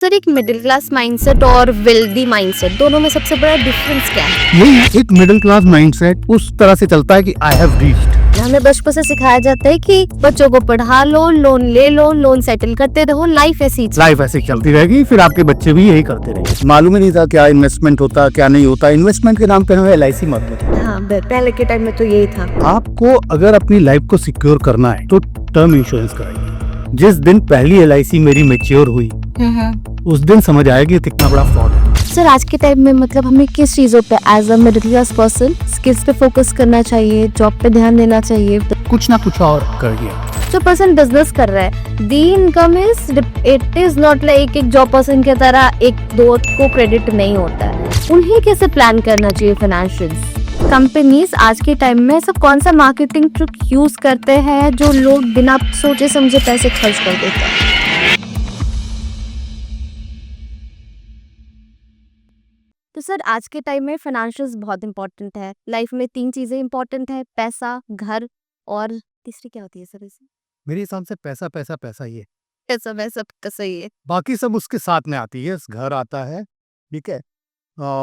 Sir एक middle class mindset और wealthy mindset दोनों में सबसे बड़ा डिफरेंस क्या है? यही है, एक मिडिल क्लास माइंडसेट उस तरह से चलता है कि आई हैव रीच्ड। हमें बचपन से सिखाया जाता है कि बच्चों को पढ़ा लो, लोन ले लो, लोन सेटल करते रहो, लाइफ ऐसी ही लाइफ ऐसे ही चलती रहेगी, फिर आपके बच्चे भी यही करते रहेंगे। मालूम ही नहीं था क्या इन्वेस्टमेंट होता क्या नहीं होता। इन्वेस्टमेंट के नाम पे हमें LIC मत दो। हाँ, पहले के टाइम में तो यही था। आपको अगर अपनी लाइफ को सिक्योर करना है तो टर्म इंश्योरेंस कराइए। जिस दिन पहली LIC मेरी मेच्योर हुई उस दिन समझ आएगी ये कितना बड़ा फ्रॉड है। सर आज के टाइम में मतलब हमें किस चीजों पे as a middle class person skills पे फोकस करना चाहिए, जॉब पे ध्यान देना चाहिए? कुछ ना कुछ और करिए। जो पर्सन बिजनेस कर रहा है, the income it is not like एक जॉब पर्सन की तरह एक दो को क्रेडिट नहीं होता है। उन्हें कैसे प्लान करना चाहिए फाइनेंशियल्स? कंपनीज आज के टाइम में सब कौन सा मार्केटिंग ट्रिक यूज करते हैं जो लोग बिना सोचे समझे पैसे खर्च कर देते हैं? तो सर आज के टाइम में फाइनेंशियल्स बहुत इंपॉर्टेंट है। लाइफ में 3 चीजें इंपॉर्टेंट है, पैसा, घर और तीसरी क्या होती है सर इसे? मेरे हिसाब से पैसा पैसा पैसा ही है, पैसा वैसा तो सही है। बाकी सब उसके साथ में आती है। घर आता है, ठीक है।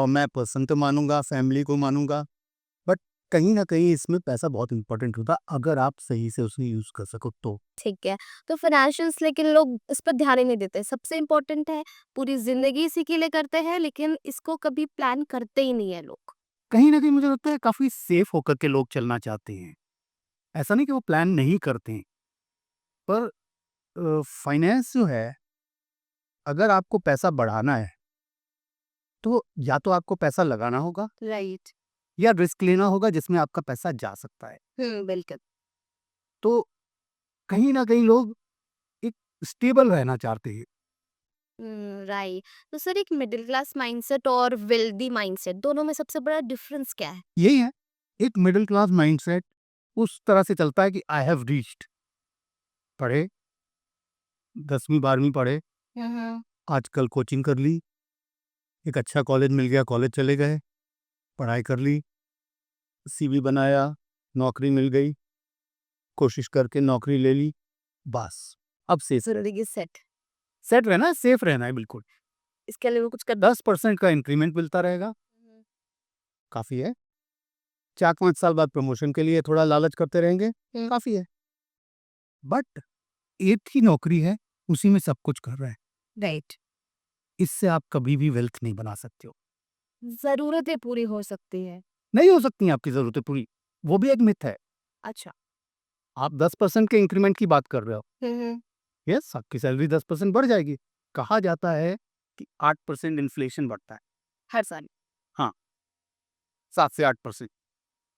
मैं पर्सन तो मानूंगा, फैमिली को मानूंगा, बट कहीं ना कहीं इसमें पैसा बहुत इंपॉर्टेंट होता है अगर आप सही से उसे यूज कर सको तो। ठीक है, तो फाइनेंशियल्स लेकिन लोग इस पर ध्यान ही नहीं देते। सबसे इम्पोर्टेंट है, पूरी जिंदगी इसी के लिए करते हैं लेकिन इसको कभी प्लान करते ही नहीं है लोग। कहीं ना कहीं मुझे लगता है काफी सेफ होकर के लोग चलना चाहते हैं। ऐसा नहीं कि वो प्लान नहीं करते हैं, पर फाइनेंस जो है, अगर आपको पैसा बढ़ाना है तो या तो आपको पैसा लगाना होगा राइट। या रिस्क लेना होगा जिसमें आपका पैसा जा सकता है। बिल्कुल। तो कहीं ना कहीं लोग एक स्टेबल रहना चाहते हैं। राइट। तो सर एक मिडिल क्लास माइंडसेट और वेल्दी माइंडसेट दोनों में सबसे बड़ा डिफरेंस क्या है? यही है, एक मिडिल क्लास माइंडसेट उस तरह से चलता है कि आई हैव रीच्ड। पढ़े, 10वीं 12वीं पढ़े, आजकल कोचिंग कर ली, एक अच्छा कॉलेज मिल गया, कॉलेज चले गए, पढ़ाई कर ली, CV बनाया, नौकरी मिल गई, कोशिश करके नौकरी ले ली, बस अब से जरूरी सेट। सेट रहना है, सेफ रहना है बिल्कुल। इसके अलावा कुछ कर 10% का इंक्रीमेंट मिलता रहेगा, काफी है। 4-5 साल बाद प्रमोशन के लिए थोड़ा लालच करते रहेंगे, काफी है। बट एक ही नौकरी है, उसी में सब कुछ कर रहे हैं। राइट। इससे आप कभी भी वेल्थ नहीं बना सकते हो। जरूरतें पूरी हो सकती है। नहीं हो सकती हैं आपकी जरूरतें पूरी, वो भी एक मिथ है। अच्छा। आप 10% के इंक्रीमेंट की बात कर रहे हो, यस, आपकी सैलरी 10% बढ़ जाएगी। कहा जाता है कि 8% इन्फ्लेशन बढ़ता है। हर साल। हाँ, 7 से 8%।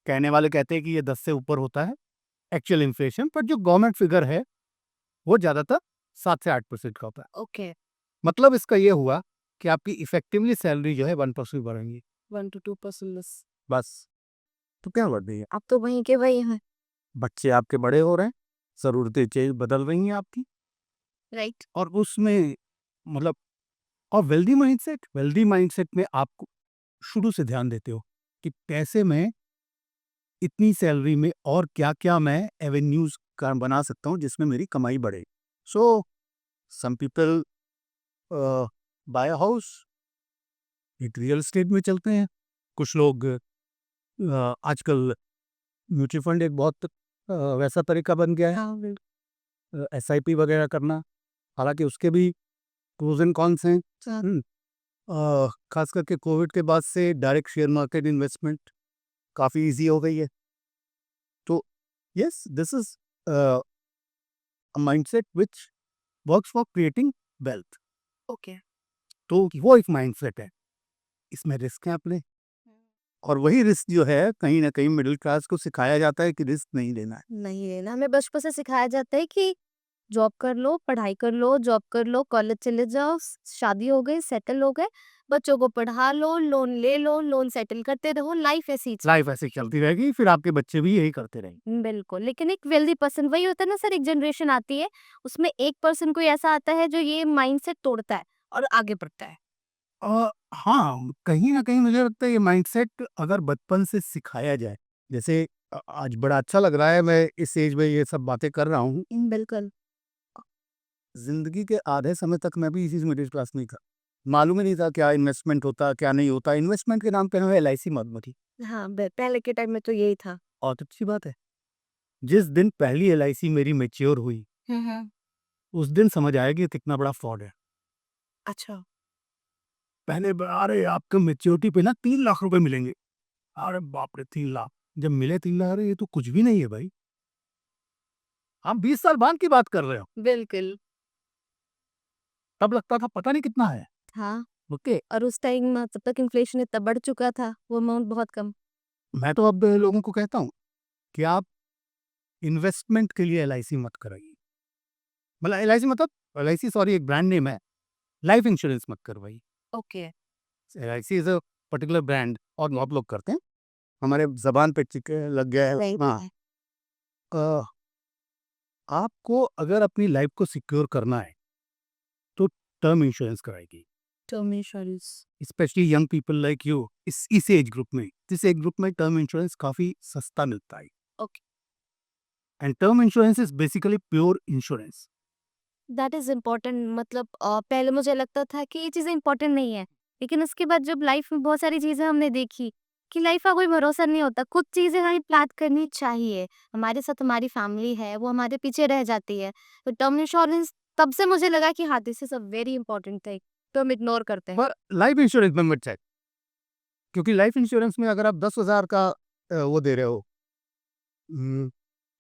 कहने वाले कहते हैं कि ये 10 से ऊपर होता है एक्चुअल इन्फ्लेशन, पर जो गवर्नमेंट फिगर है वो ज्यादातर 7 से 8% का होता है। ओके। मतलब इसका ये हुआ कि आपकी इफेक्टिवली सैलरी जो है 1% बढ़ेंगी, 1 to 2% लस। बस। तो क्या बढ़ रही है? आप तो वहीं के वही हैं। बच्चे आपके बड़े हो रहे हैं, जरूरतें चेंज बदल रही हैं आपकी, राइट। और उसमें मतलब, और वेल्दी माइंडसेट में आप शुरू से ध्यान देते हो कि कैसे मैं इतनी सैलरी में और क्या क्या मैं एवेन्यूज का बना सकता हूँ जिसमें मेरी कमाई बढ़े। So some people buy a house, एक रियल एस्टेट में चलते हैं। कुछ लोग आजकल म्यूचुअल फंड एक बहुत वैसा तरीका बन गया है, हाँ। SIP वगैरह करना। हालांकि उसके भी प्रोज एंड कॉन्स हैं। खास करके कोविड के बाद से डायरेक्ट शेयर मार्केट इन्वेस्टमेंट काफ़ी इजी हो गई है। तो yes, this is a mindset which works for creating wealth. Okay. तो वो एक माइंडसेट है, इसमें रिस्क है अपने, और वही रिस्क जो है कहीं ना कहीं मिडिल क्लास को सिखाया जाता है कि रिस्क नहीं लेना है। नहीं लेना, हमें बचपन से सिखाया जाता है कि जॉब कर लो, पढ़ाई कर लो, जॉब कर लो, कॉलेज चले जाओ, शादी हो गई, सेटल हो गए, बच्चों को पढ़ा लो, लोन ले लो, लोन सेटल करते रहो, लाइफ ऐसी ही लाइफ ऐसे ही चलती रहेगी, फिर आपके बच्चे भी यही करते रहेंगे। बिल्कुल। लेकिन एक वेल्दी पर्सन वही होता है ना सर, एक जनरेशन आती है, उसमें एक पर्सन कोई ऐसा आता है जो ये माइंडसेट तोड़ता है और आगे बढ़ता है। हाँ, कहीं ना कहीं मुझे लगता है ये माइंडसेट अगर बचपन से सिखाया जाए, जैसे आज बड़ा अच्छा लग रहा है मैं इस एज में ये सब बातें कर रहा हूँ। बिल्कुल। जिंदगी के आधे समय तक मैं भी इसी मिडिल क्लास में ही था। मालूम ही नहीं था क्या इन्वेस्टमेंट होता क्या नहीं होता। इन्वेस्टमेंट के नाम पे हमें LIC मत मरी। हाँ, पहले के टाइम में तो यही था। और तो अच्छी बात है, जिस दिन पहली LIC मेरी मेच्योर हुई उस दिन समझ आया कि ये कितना बड़ा फ्रॉड है। अच्छा। पहले अरे आपके मेच्योरिटी पे ना 3 लाख रुपए मिलेंगे। अरे बाप रे 3 लाख, जब मिले 3 लाख, अरे ये तो कुछ भी नहीं है भाई। हम 20 साल बाद की बात कर रहे हो। बिल्कुल। तब लगता था पता नहीं कितना है। हाँ, ओके, और उस टाइम तब तक इन्फ्लेशन इतना बढ़ चुका था, वो अमाउंट बहुत कम। मैं तो अब लोगों को कहता हूँ कि आप इन्वेस्टमेंट के लिए LIC मत कराइए। मतलब LIC मतलब LIC सॉरी एक ब्रांड नेम है। लाइफ इंश्योरेंस मत करवाइए। Okay. LIC is a particular brand और बहुत लोग करते हैं। हमारे जबान पे लग गया है। सही हाँ, अ, आपको अगर अपनी लाइफ को सिक्योर करना है तो टर्म इंश्योरेंस कराएगी। Term insurance. Specially young people like you, इस एज ग्रुप में, इस एज ग्रुप में टर्म इंश्योरेंस काफी सस्ता मिलता है। Okay. And term insurance is basically pure insurance. That is important. मतलब पहले मुझे लगता था कि ये चीज़ें इम्पोर्टेंट नहीं है, लेकिन उसके बाद जब लाइफ में बहुत सारी चीज़ें हमने देखी कि लाइफ का कोई भरोसा नहीं होता। कुछ चीज़ें हमें प्लान करनी चाहिए। हमारे साथ हमारी फैमिली है, वो हमारे पीछे रह जाती है। तो टर्म इंश्योरेंस, तब से मुझे लगा कि हाँ, this is a very important thing, तो हम इग्नोर करते हैं। पर लाइफ इंश्योरेंस में मत चाहिए, क्योंकि लाइफ इंश्योरेंस में अगर आप 10,000 का वो दे रहे हो,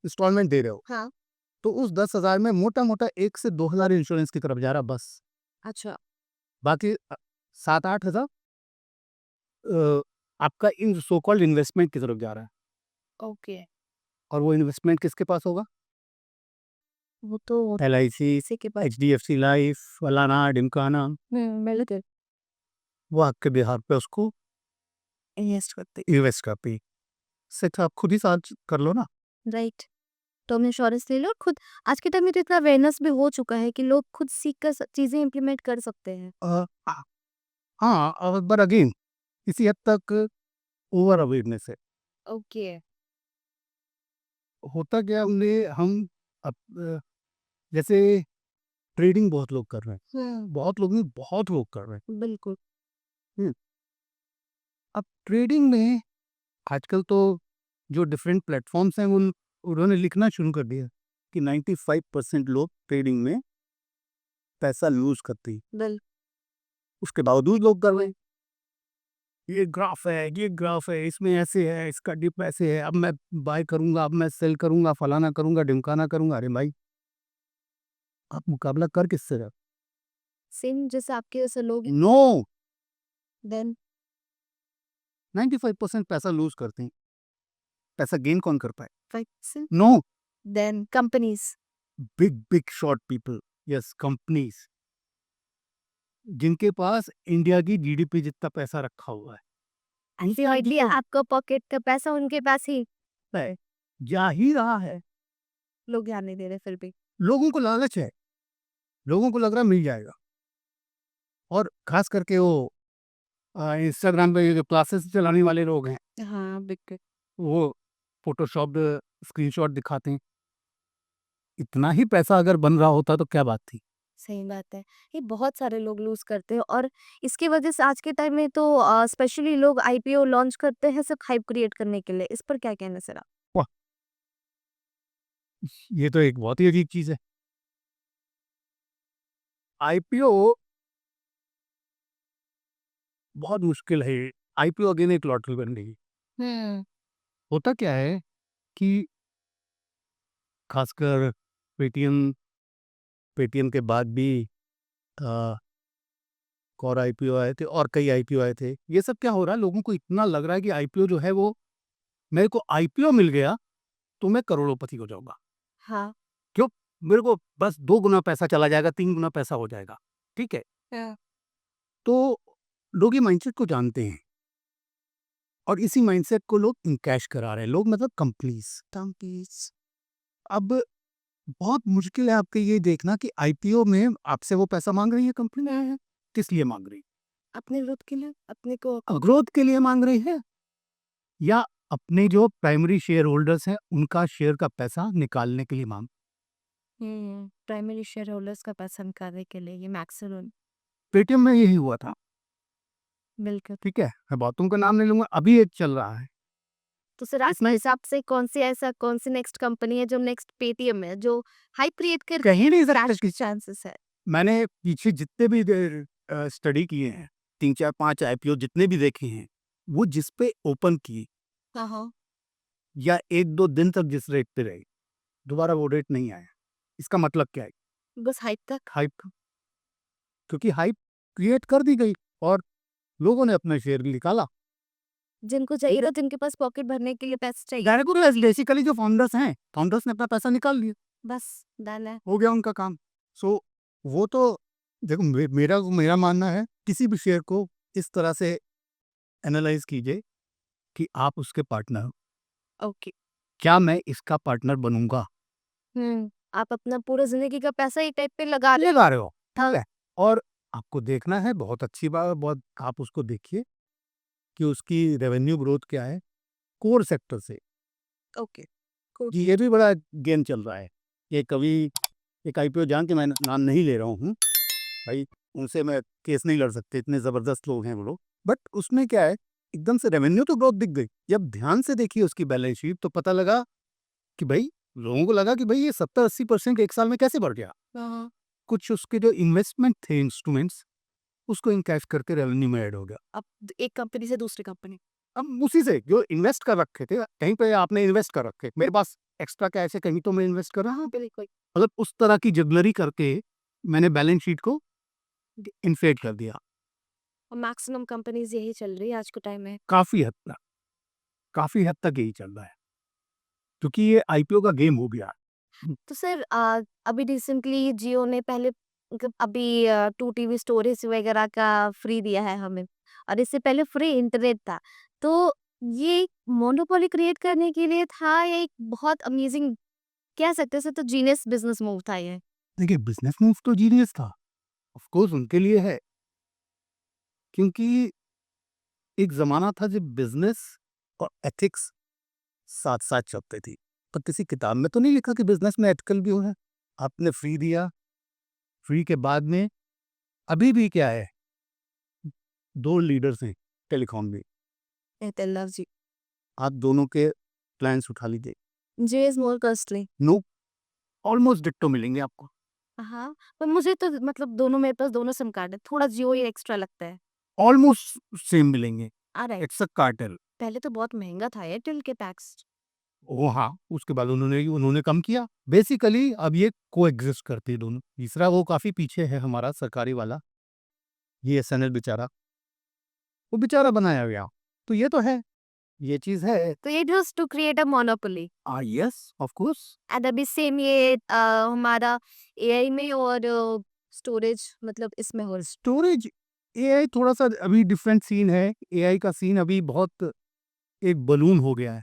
इंस्टॉलमेंट दे रहे हो, हाँ। तो उस 10,000 में मोटा मोटा 1 से 2 हजार इंश्योरेंस की तरफ जा रहा बस। अच्छा। बाकी 7-8 हजार आपका इन सो कॉल्ड इन्वेस्टमेंट की तरफ जा रहा है। ओके। और वो इन्वेस्टमेंट किसके पास होगा? वो तो LIC, किसी के पास। HDFC लाइफ, फलाना ढिमकाना, बिल्कुल। वो आपके बिहार पे उसको इन्वेस्ट करते। इन्वेस्ट करती है। इससे अच्छा आप खुद ही साथ कर लो ना। राइट। टर्म इंश्योरेंस ले लो और खुद। आज के टाइम में तो इतना अवेयरनेस भी हो चुका है कि लोग खुद सीख कर चीजें इम्प्लीमेंट कर सकते हैं। आ, हाँ, पर अगेन किसी हद तक ओवर अवेयरनेस है। ओके। होता क्या हमने हम अ, जैसे ट्रेडिंग बहुत लोग कर रहे हैं, बहुत लोग नहीं, बहुत लोग कर रहे बिल्कुल। हैं। अब ट्रेडिंग में आजकल तो जो डिफरेंट प्लेटफॉर्म्स हैं उन उन्होंने लिखना शुरू कर दिया कि 95% लोग ट्रेडिंग में पैसा लूज करते हैं। बिल उसके बावजूद लोग कर रहे हैं। ये ग्राफ है, इसमें ऐसे है, इसका डिप ऐसे है, अब मैं बाय करूंगा, अब मैं सेल करूंगा, फलाना करूंगा, ढिमकाना करूंगा। अरे भाई, आप मुकाबला कर किससे रहे? सेम जैसे आपके जैसे लोग। नो, देन 95% पैसा लूज करते हैं। पैसा गेन कौन कर पाए? 5%। No, then companies. Big big short people, yes, companies जिनके पास इंडिया की GDP जितना पैसा रखा हुआ ऐसी आइडिया, आपका पॉकेट का पैसा उनके पास ही। है, जा ही रहा है। लोग ध्यान नहीं दे रहे फिर भी। लोगों को लालच है, लोगों को लग रहा है मिल जाएगा। और खास करके वो इंस्टाग्राम पे जो क्लासेस चलाने वाले लोग हैं, हाँ, बिल्कुल। वो फोटोशॉप स्क्रीनशॉट दिखाते हैं। इतना ही पैसा अगर बन रहा होता तो क्या बात थी। सही बात है। ये बहुत सारे लोग लूज करते हैं, और इसकी वजह से आज के टाइम में तो स्पेशली लोग आईपीओ लॉन्च करते हैं सिर्फ हाइप क्रिएट करने के लिए। इस पर क्या कहना है सर आप? वाह, ये तो एक बहुत ही अजीब चीज है। IPO बहुत मुश्किल है। IPO अगेन एक लॉटरी बन गई। हम्म। होता क्या है कि खासकर पेटीएम पेटीएम के बाद भी और IPO आए थे और कई IPO आए थे। ये सब क्या हो रहा है, लोगों को इतना लग रहा है कि IPO जो है वो, मेरे को IPO मिल गया तो मैं करोड़पति हो जाऊंगा। हाँ। क्यों? मेरे को बस 2 गुना पैसा चला जाएगा, 3 गुना पैसा हो जाएगा। ठीक है, हाँ। तो लोग ये माइंडसेट को जानते हैं और इसी माइंडसेट को लोग इनकैश करा रहे हैं। लोग मतलब कंपनीज कंपनीज। अब बहुत मुश्किल है आपके ये देखना कि IPO में आपसे वो पैसा मांग रही है कंपनी, किस लिए मांग रही है? अपने ग्रोथ के लिए, अपने को। ग्रोथ के लिए मांग रही है, या अपने जो प्राइमरी शेयर होल्डर्स हैं उनका शेयर का पैसा निकालने के लिए मांग। प्राइमरी शेयर होल्डर्स का पैसा निकालने के लिए ये मैक्सिमम। पेटीएम में यही हुआ था, बिल्कुल। ठीक है? मैं बहुतों का नाम नहीं लूँगा, अभी एक चल रहा है। तो सर आपके हिसाब से कौन सी नेक्स्ट कंपनी है जो नेक्स्ट पेटीएम है जो हाइप क्रिएट कर कह ही नहीं सकते क्रैश कि चांसेस है? मैंने पीछे जितने भी स्टडी किए हैं, 3, 4, 5 आईपीओ जितने भी देखे हैं, वो जिस पे ओपन किए हाँ। या 1-2 दिन तक जिस रेट पे रहे, दोबारा वो रेट नहीं आया। इसका मतलब क्या है? बस हाइप तक। हाइप का, क्योंकि हाइप क्रिएट कर दी गई और लोगों ने अपना शेयर निकाला। जिनको चाहिए था, जिनके पास पॉकेट भरने के लिए पैसे चाहिए, डायरेक्ट बेसिकली जो फाउंडर्स हैं, फाउंडर्स ने अपना पैसा निकाल लिया, बस डन है। हो गया उनका काम। सो वो तो देखो मेरा मेरा मानना है किसी भी शेयर को इस तरह से एनालाइज कीजिए कि आप उसके पार्टनर हो। ओके। क्या मैं इसका पार्टनर बनूंगा? आप अपना पूरा जिंदगी का पैसा एक टाइप पे लगा रहे लगा रहे हो, हाँ। ठीक है? और आपको देखना है, बहुत अच्छी बात, बहुत आप उसको देखिए कि उसकी रेवेन्यू ग्रोथ क्या है कोर सेक्टर से। ओके। जी, ये भी बड़ा गेम चल रहा है। ये कभी एक आईपीओ जान के मैं नाम नहीं ले रहा हूँ भाई, उनसे मैं केस नहीं लड़ सकते, इतने ज़बरदस्त लोग हैं वो लोग। बट उसमें क्या है, एकदम से रेवेन्यू तो ग्रोथ दिख गई। जब ध्यान से देखी उसकी बैलेंस शीट तो पता लगा कि भाई, लोगों को लगा कि भाई ये 70-80% एक साल में कैसे बढ़ गया? हाँ। कुछ उसके जो इन्वेस्टमेंट थे इंस्ट्रूमेंट्स, उसको इनकैश करके रेवेन्यू में ऐड हो गया। अब एक कंपनी से दूसरी कंपनी। अब उसी से जो इन्वेस्ट कर रखे थे, कहीं पे आपने इन्वेस्ट कर रखे, मेरे पास एक्स्ट्रा कैश है, कहीं तो मैं इन्वेस्ट कर रहा हूँ। बिल्कुल। मतलब उस तरह की जुगलरी करके मैंने बैलेंस शीट को इन्फ्लेट कर दिया और मैक्सिमम कंपनीज यही चल रही है आज के टाइम में। काफ़ी हद तक। काफ़ी हद तक यही चल रहा है, क्योंकि ये आईपीओ का गेम हो गया। तो सर अभी रिसेंटली जियो ने पहले मतलब अभी 2 टीवी स्टोरेज वगैरह का फ्री दिया है हमें, और इससे पहले फ्री इंटरनेट था। तो ये मोनोपोली क्रिएट करने के लिए था या एक बहुत अमेजिंग कह सकते हैं, तो जीनियस बिजनेस मूव था ये? देखिए, बिजनेस मूव तो जीनियस था, ऑफ कोर्स उनके लिए है, क्योंकि एक ज़माना था जब बिजनेस और एथिक्स साथ-साथ चलते थे। पर किसी किताब में तो नहीं लिखा कि बिजनेस में एथिकल भी हो है। आपने फ्री दिया, फ्री के बाद में अभी भी क्या है, 2 लीडर्स हैं टेलीकॉम में, एयरटेल लव जी। आप दोनों के प्लान्स उठा लीजिए। Jio is more costly. No, almost ditto मिलेंगे आपको। हाँ, पर मुझे तो मतलब दोनों मेरे पास दोनों सिम कार्ड है, थोड़ा जियो ही एक्स्ट्रा लगता है। ऑलमोस्ट सेम मिलेंगे। राइट। It's a cartel. पहले तो बहुत महंगा था एयरटेल के पैक्स। ओह हाँ, उसके बाद उन्होंने उन्होंने कम किया। बेसिकली अब ये कोएग्जिस्ट करते हैं दोनों। तीसरा वो काफ़ी पीछे है हमारा सरकारी वाला, बीएसएनएल बेचारा, वो बेचारा बनाया गया। तो ये तो है, ये चीज़ है। तो it was to create a monopoly. Yes, of course. And अभी सेम ये हमारा एआई में और स्टोरेज मतलब इसमें हो स्टोरेज एआई थोड़ा-सा अभी डिफरेंट सीन है। एआई का सीन अभी बहुत एक बलून हो गया है।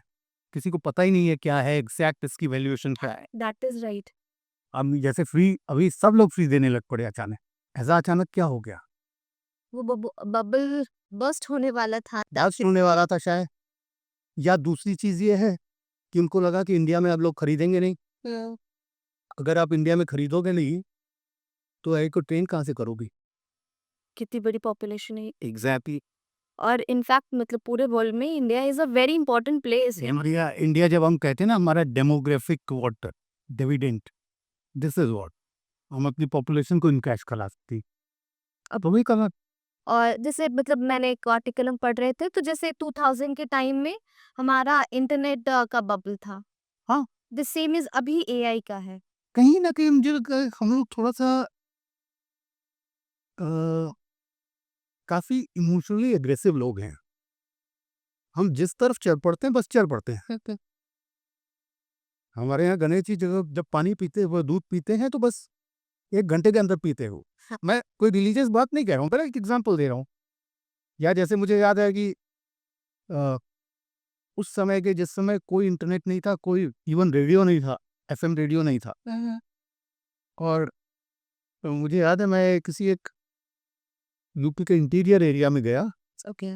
किसी को पता ही नहीं है क्या है एग्ज़ैक्ट इसकी वैल्यूएशन क्या है। That is right. अब जैसे फ्री अभी सब लोग फ्री देने लग पड़े अचानक। ऐसा अचानक क्या हो गया? वो बबल बस्ट होने वाला था। बर्स्ट होने वाला था शायद, या दूसरी चीज़ ये है कि उनको लगा कि इंडिया में अब लोग खरीदेंगे नहीं। हम्म, अगर आप इंडिया में खरीदोगे नहीं, तो एआई को ट्रेन कहाँ से करोगे? कितनी बड़ी पॉपुलेशन है। एग्ज़ैक्टली। और इनफैक्ट मतलब पूरे वर्ल्ड में India is a very important place है। इंडिया इंडिया जब हम कहते हैं ना हमारा demographic what dividend, this is what हम अपनी पॉपुलेशन को इनकैश करा सकते हैं। अब वही करना। और जैसे मतलब मैंने एक आर्टिकल हम पढ़ रहे थे, तो जैसे 2000 के टाइम में हमारा इंटरनेट का बबल था, हाँ, द सेम इज अभी एआई का है। कहीं न कहीं मुझे लगता है हम लोग थोड़ा-सा अ, काफ़ी इमोशनली एग्रेसिव लोग हैं। हम जिस तरफ चल पड़ते हैं, बस चल पड़ते हैं। हमारे यहाँ गणेश जी जब पानी पीते हैं, वो दूध पीते हैं, तो बस 1 घंटे के अंदर पीते हो। हाँ। मैं कोई रिलीजियस बात नहीं कह रहा हूँ, पर एक एग्ज़ाम्पल दे रहा हूँ। या जैसे मुझे याद है कि अ, उस समय के जिस समय कोई इंटरनेट नहीं था, कोई इवन रेडियो नहीं था, एफएम रेडियो नहीं था। और मुझे याद है मैं किसी एक यूपी के इंटीरियर एरिया में गया, ओके।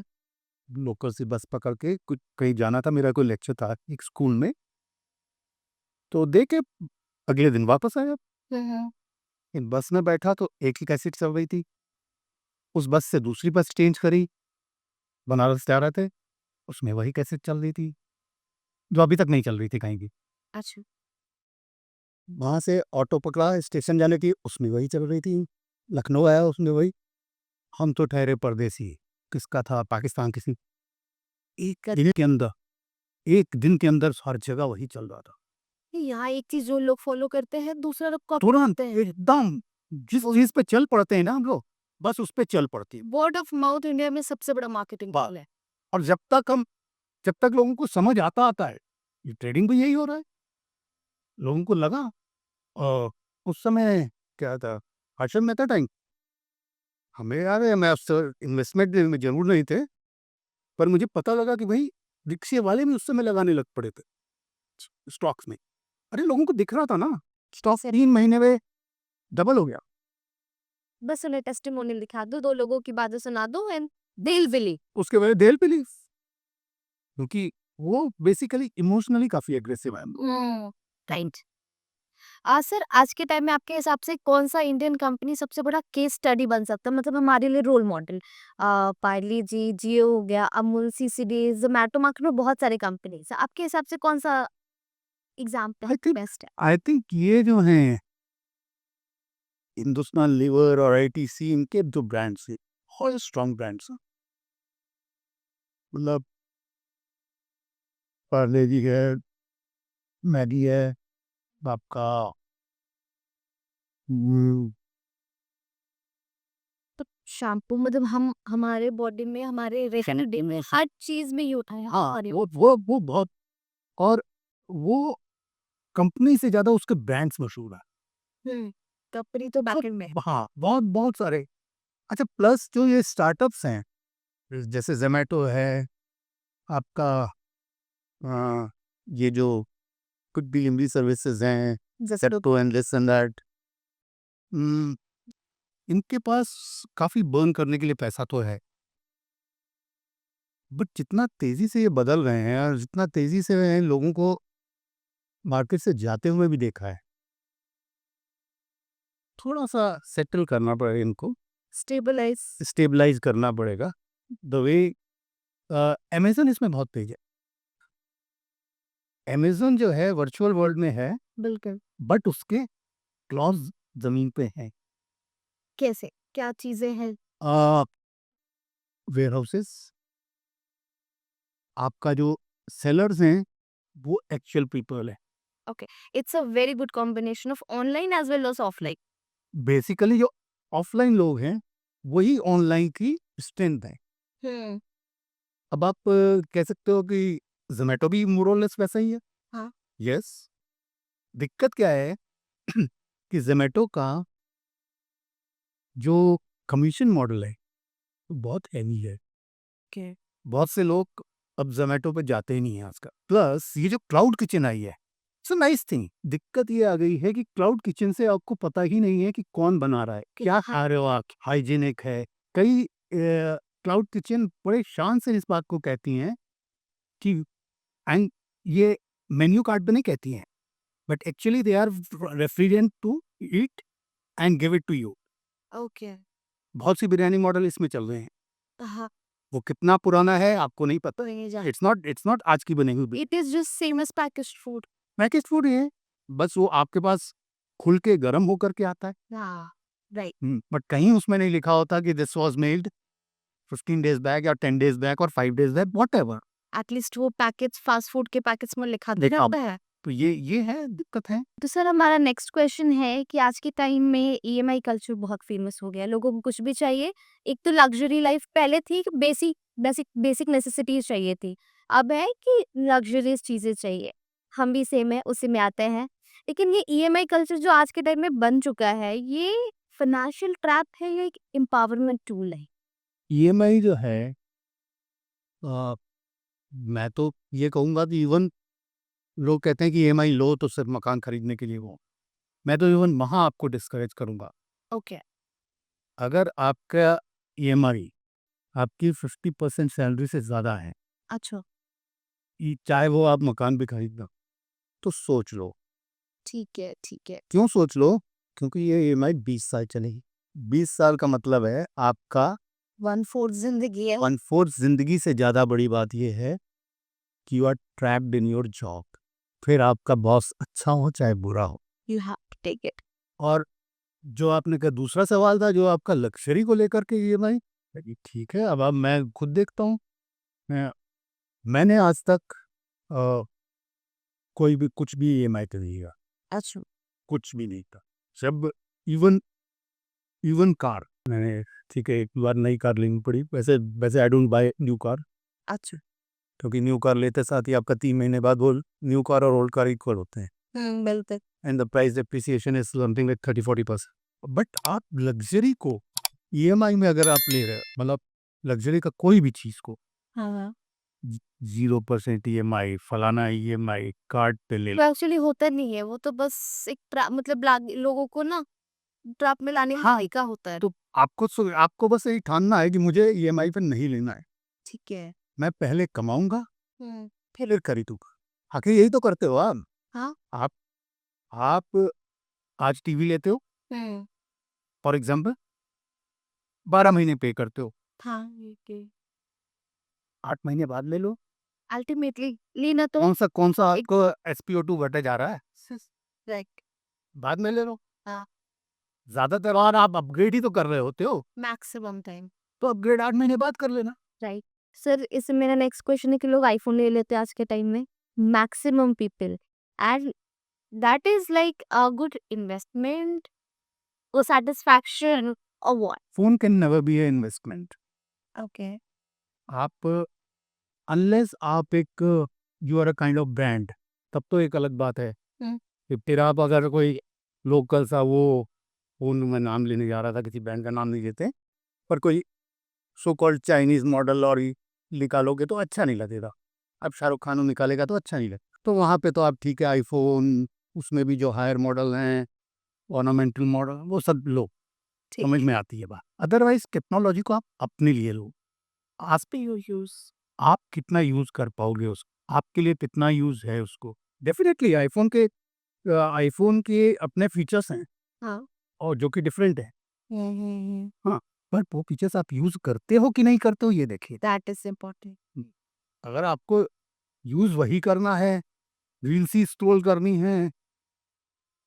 लोकल से बस पकड़ के कुछ कहीं जाना था, मेरा कोई लेक्चर था एक स्कूल में, तो दे के अगले दिन वापस आया। इन बस में बैठा तो एक ही कैसेट चल रही थी, उस बस से दूसरी बस चेंज करी, बनारस जा रहे थे, उसमें वही कैसेट चल रही थी, जो अभी तक नहीं चल रही थी कहीं भी। अच्छा। वहाँ से ऑटो पकड़ा स्टेशन जाने की, उसमें वही चल रही थी, लखनऊ आया उसमें वही। हम तो ठहरे परदेसी, किसका था, पाकिस्तान किसी। एक दिन के अंदर हर जगह वही चल रहा था। यहाँ एक चीज जो लोग फॉलो करते हैं दूसरा लोग कॉपी तुरंत करते हैं। एकदम जिस चीज पे चल पड़ते हैं ना हम लोग, बस उस पे चल पड़ती है। वर्ड ऑफ माउथ इंडिया में सबसे बड़ा मार्केटिंग वाह। टूल है। और जब तक लोगों को समझ आता है, ये ट्रेडिंग भी यही हो रहा है। लोगों को लगा, उस समय क्या था, हर्षद मेहता टाइम, हमें याद है, मैं उस इन्वेस्टमेंट में जरूर नहीं थे, पर मुझे पता लगा कि भाई रिक्शे वाले भी उस समय लगाने लग पड़े थे स्टॉक्स में। अरे लोगों को दिख रहा था ना, स्टॉक 3 महीने में डबल हो गया। बस उन्हें टेस्टिमोनियल दिखा दो, 2 लोगों की बातें सुना दो एंड दे विल बिलीव। उसके बाद देल बिलीव, क्योंकि वो बेसिकली इमोशनली काफी एग्रेसिव है। राइट। सर आज के टाइम में आपके हिसाब से कौन सा इंडियन कंपनी सबसे बड़ा केस स्टडी बन सकता है, मतलब हमारे लिए रोल मॉडल? पार्ले जी, जियो हो गया, अमूल, सीसीडी, जोमेटो, मार्केट में बहुत सारे कंपनीज है, आपके हिसाब से कौन सा एग्जाम्पल आई थिंक बेस्ट है? आई थिंक ये जो हैं हिंदुस्तान लीवर और आईटीसी, इनके जो ब्रांड्स हैं बहुत स्ट्रॉन्ग ब्रांड्स हैं। मतलब पार्ले जी है, मैगी है, आपका हम्म, तो शैम्पू मतलब हम हमारे बॉडी में, हमारे रेफिनिटी में, हर चीज में यूज है। हाँ अरे वो बहुत, और वो कंपनी से ज्यादा उसके ब्रांड्स मशहूर है। कंपनी तो बैकएंड में है। हाँ बहुत बहुत सारे। अच्छा, प्लस जो ये स्टार्टअप्स हैं, जैसे जोमेटो है आपका, अ, ये जो कुछ डिलीवरी सर्विसेज हैं, जैसे Zepto and this and that, इनके पास काफी बर्न करने के लिए पैसा तो है, बट जितना तेजी से ये बदल रहे हैं और जितना तेजी से इन लोगों को मार्केट से जाते हुए भी देखा है, थोड़ा सा सेटल करना पड़ेगा इनको, स्टेबलाइज। स्टेबलाइज करना पड़ेगा। द वे अमेजन इसमें बहुत तेज है। अमेजन जो है वर्चुअल वर्ल्ड में है, बिल्कुल। बट उसके क्लॉज जमीन पे हैं। कैसे, क्या चीजें हैं? वेयर हाउसेस, आपका जो सेलर्स हैं वो एक्चुअल पीपल है। Okay, it's a very good combination of online as well as offline. Basically जो ऑफलाइन लोग हैं वही ऑनलाइन की स्ट्रेंथ है। हम्म। अब आप कह सकते हो कि जोमेटो भी मोरलेस वैसा ही है। हाँ। यस। दिक्कत क्या है कि जोमेटो का जो कमीशन मॉडल है वो बहुत हैवी है। ओके। बहुत से लोग अब जोमेटो पे जाते ही नहीं है आजकल। प्लस ये जो क्लाउड किचन आई है, इट्स नाइस थिंग। दिक्कत ये आ गई है कि क्लाउड किचन से आपको पता ही नहीं है कि कौन बना रहा है, क्या खा रहे हो आप, हाइजीनिक है। कई क्लाउड किचन बड़े शान से इस बात को कहती हैं कि, एंड ये मेन्यू कार्ड पे नहीं कहती हैं, but actually they are refrigerant to eat and give it to you. Okay. बहुत सी बिरयानी मॉडल इसमें चल रहे हैं। हाँ। वो कितना पुराना है आपको नहीं पता। तो ये जा इट्स नॉट आज की बनी हुई। It is just same as packaged food. Package food है, बस वो आपके पास खुल के गर्म होकर के आता है। हाँ। राइट। बट कहीं उसमें नहीं लिखा होता कि this was made 15 days back या 10 डेज बैक और 5 डेज बैक, व्हाटएवर। एटलीस्ट वो पैकेज फास्ट फूड के पैकेट्स में लिखा देखा रहता है। तो ये है, दिक्कत है। तो सर हमारा नेक्स्ट क्वेश्चन है कि आज के टाइम में ईएमआई कल्चर बहुत फेमस हो गया है। लोगों को कुछ भी चाहिए, एक तो लग्जरी लाइफ पहले थी कि बेसिक बेसिक बेसिक नेसेसिटीज चाहिए थी, अब है कि लग्जरियस चीजें चाहिए। हम भी सेम है, उसी में आते हैं। लेकिन ये ईएमआई कल्चर जो आज के टाइम में बन चुका है, ये फाइनेंशियल ट्रैप है या एक एम्पावरमेंट टूल है? ईएमआई जो है, अ, मैं तो ये कहूंगा कि इवन लोग कहते हैं कि ईएमआई लो तो सिर्फ मकान खरीदने के लिए वो, मैं तो इवन वहां आपको डिस्करेज करूंगा। ओके। अगर आपका ईएमआई आपकी 50% सैलरी से ज्यादा है, अच्छा। चाहे वो आप मकान भी खरीदना, तो सोच लो। ठीक है, ठीक है। क्यों सोच लो? क्योंकि ये ईएमआई 20 साल चलेगी। 20 साल का मतलब है आपका 1/4 जिंदगी है। 1/4 जिंदगी से ज़्यादा बड़ी बात ये है कि you are trapped in your job. फिर आपका बॉस अच्छा हो चाहे बुरा हो। You have to take it. और जो आपने कहा दूसरा सवाल था जो आपका लग्जरी को लेकर के ईएमआई, ठीक है अब मैं खुद देखता हूँ। मैंने आज तक अ, कोई भी कुछ भी ईएमआई पे नहीं किया, अच्छा। कुछ भी नहीं था। सब इवन इवन कार मैंने, ठीक है एक बार नई कार लेनी पड़ी, वैसे वैसे I don't buy new car, अच्छा। क्योंकि न्यू कार लेते साथ ही आपका 3 महीने बाद वो न्यू कार और ओल्ड कार इक्वल होते हैं बिल्कुल। And the price depreciation is something like 30-40%। But आप लग्जरी को ईएमआई में अगर आप ले रहे हो, मतलब लग्जरी का कोई भी चीज़ को हाँ। 0% ईएमआई, फलाना ईएमआई, कार्ड पे ले लो। वो एक्चुअली होता नहीं है, वो तो बस एक मतलब लोगों को ना ट्रैप में लाने हाँ, का होता है। तो आपको बस यही ठानना है कि मुझे ईएमआई पे नहीं लेना है। ठीक है। मैं पहले कमाऊँगा, हम्म। फिर खरीदूँगा। आखिर यही तो करते हो आप। हाँ। आप आप आज टीवी लेते हो, हम्म। फॉर एग्ज़ाम्पल 12 महीने पे करते हो, हाँ, ये 8 महीने बाद ले लो। अल्टीमेटली लेना तो कौन-सा एक आपको एसपीओ2 घटे जा रहा है? लाइक बाद में ले लो। हाँ, ज़्यादातर बार आप अपग्रेड ही तो कर रहे होते हो, मैक्सिमम टाइम। तो अपग्रेड 8 महीने बाद कर लेना। राइट। सर, इससे मेरा नेक्स्ट क्वेश्चन है कि लोग आईफोन ले लेते हैं आज के टाइम में, maximum people, and that is like a good investment और सेटिस्फैक्शन और what? Phone can never be a investment. Okay. आप अनलेस आप एक you are a kind of brand, तब तो एक अलग बात है। हम्म। कि फिर आप अगर कोई लोकल सा वो फ़ोन, मैं नाम लेने जा रहा था, किसी ब्रांड का नाम नहीं लेते, पर कोई सो कॉल्ड चाइनीज़ मॉडल और ये निकालोगे तो अच्छा नहीं लगेगा। अब शाहरुख खान निकालेगा तो अच्छा नहीं लगेगा। तो वहाँ पे तो आप ठीक है आईफ़ोन, उसमें भी जो हायर मॉडल हैं, ऑर्नामेंटल मॉडल, वो सब लो, ठीक। समझ में आती है बात। अदरवाइज़ टेक्नोलॉजी को आप अपने लिए लो। आज पे यू यूज़, आप कितना यूज़ कर पाओगे उसको, आपके लिए कितना यूज़ है उसको। डेफ़िनेटली आईफ़ोन के अपने फीचर्स हैं हाँ। और जो कि डिफरेंट है। हम्म। हाँ, पर वो फीचर्स आप यूज़ करते हो कि नहीं करते हो ये देखिए। That is important. अगर आपको यूज़ वही करना है, रील्स ही स्क्रॉल करनी है,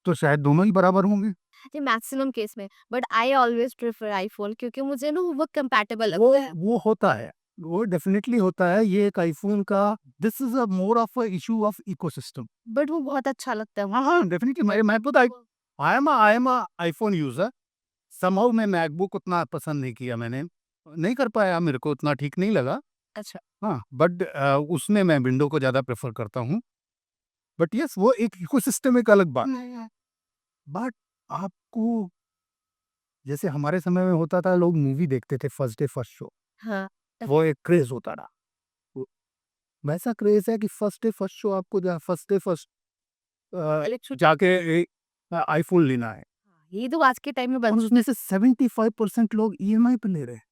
तो शायद दोनों ही बराबर होंगे। ये मैक्सिमम केस में, but I always prefer iPhone क्योंकि मुझे ना वो कंपैटिबल वो लगता है। वो होता है, वो डेफ़िनेटली होता है। ये एक आईफ़ोन का this is a more of a issue of ecosystem. But वो बहुत अच्छा लगता है। हाँ, हाँ, डेफ़िनेटली मैं खुद I am a iPhone user. Somehow मैं मैकबुक उतना पसंद नहीं किया मैंने, नहीं कर पाया, मेरे को उतना ठीक नहीं लगा। अच्छा। हाँ, बट उसमें मैं विंडो को ज़्यादा प्रेफ़र करता हूँ। बट येस वो एक इकोसिस्टम एक अलग बात। बट आपको, जैसे हमारे समय में होता था, लोग मूवी देखते थे फर्स्ट डे फर्स्ट शो, हाँ। वो एक क्रेज़ होता था। वो वैसा क्रेज़ है कि फर्स्ट डे फर्स्ट शो आपको फर्स्ट डे फर्स्ट इलेक्ट्रिक। जाके आईफ़ोन लेना है ये तो आज के टाइम में और बन उसमें से 75% लोग ईएमआई पे ले रहे हैं।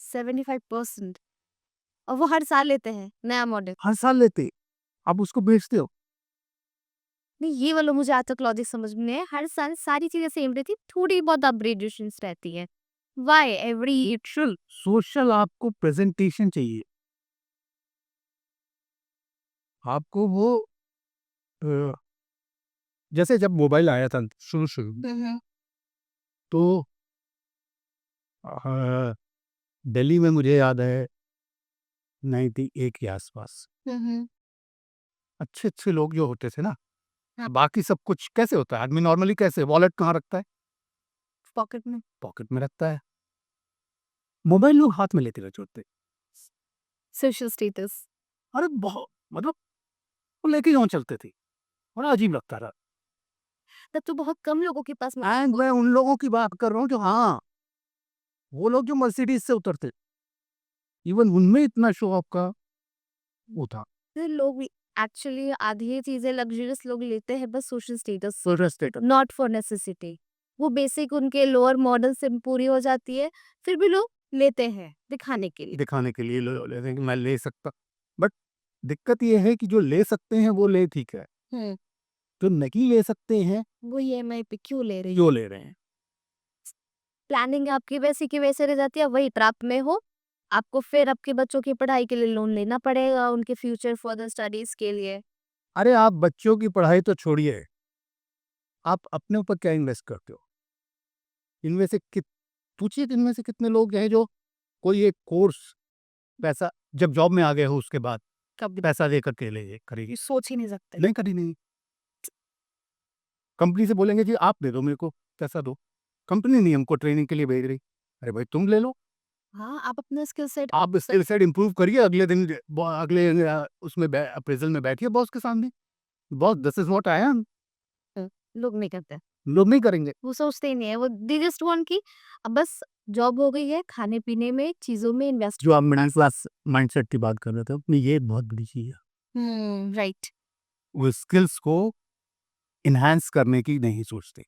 75%। और वो हर साल लेते हैं नया मॉडल। हर साल लेते, आप उसको बेचते हो। नहीं, ये वाला मुझे आज तक लॉजिक समझ में नहीं आया। हर साल सारी चीजें सेम रहती, थोड़ी बहुत अपग्रेडेशंस रहती है। व्हाई एवरी सोशल आपको प्रेज़ेंटेशन चाहिए। आपको वो अ, जैसे जब मोबाइल आया था शुरू-शुरू में, तो दिल्ली में मुझे याद है 91 के आस-पास, अच्छे-अच्छे लोग जो होते थे ना, हाँ। बाकी सब कुछ कैसे होता है, आदमी नॉर्मली कैसे वॉलेट कहाँ रखता है? पॉकेट में। पॉकेट में रखता है। मोबाइल लोग हाथ में लेते हुए छोड़ते। Social status. अरे बहुत, मतलब वो लेके क्यों चलते थे? बड़ा अजीब लगता था। तब तो बहुत कम लोगों के पास एंड मैं उन लोगों की बात कर रहा हूँ जो, हाँ, वो लोग जो मर्सिडीज़ से उतरते, इवन उनमें इतना शो ऑफ का वो था। लोग एक्चुअली आधी चीजें लग्जरियस लोग लेते हैं बस social status, social status. Not for necessity. वो बेसिक उनके लोअर मॉडल से पूरी हो जाती है, फिर भी लोग लेते हैं दिखाने के लिए। दिखाने के लिए लो लेते हैं कि मैं ले सकता, बट दिक्कत ये है कि जो ले सकते हैं वो ले ठीक है, हम्म। तो नहीं ले सकते हैं, वो ईएमआई पे क्यों ले रही जो ले रहे हैं। प्लानिंग आपकी वैसी की वैसे रह जाती है, वही ट्रैप में हो, आपको फिर आपके बच्चों की पढ़ाई के लिए लोन लेना पड़ेगा, उनके फ्यूचर फर्दर स्टडीज के लिए। अरे आप बच्चों की पढ़ाई तो छोड़िए, आप अपने ऊपर क्या इन्वेस्ट करते हो? इनमें से पूछिए कि इनमें से कितने लोग हैं जो कोई एक कोर्स पैसा जब जॉब में आ गए हो उसके बाद कभी पैसा दे करके ले करेगी? सोच ही नहीं सकते। नहीं करी नहीं। कंपनी से बोलेंगे कि आप दे दो मेरे को, पैसा दो। कंपनी नहीं हमको ट्रेनिंग के लिए भेज रही। अरे भाई तुम ले लो, हाँ, आप अपना स्किल सेट आप स्किल सेट इम्प्रूव करिए, अगले दिन अगले उसमें अप्रेजल में बैठिए बॉस के सामने, boss this is what I am. लोग नहीं करते। लोग नहीं करेंगे। वो सोचते ही नहीं है, वो दे जस्ट वांट कि अब बस जॉब हो गई है, खाने-पीने में, चीज़ों में इन्वेस्ट। जो आप मिडिल क्लास माइंडसेट की बात कर रहे थे, अपनी ये बहुत बड़ी चीज है। राइट। वो स्किल्स को इन्हांस करने की नहीं सोचते।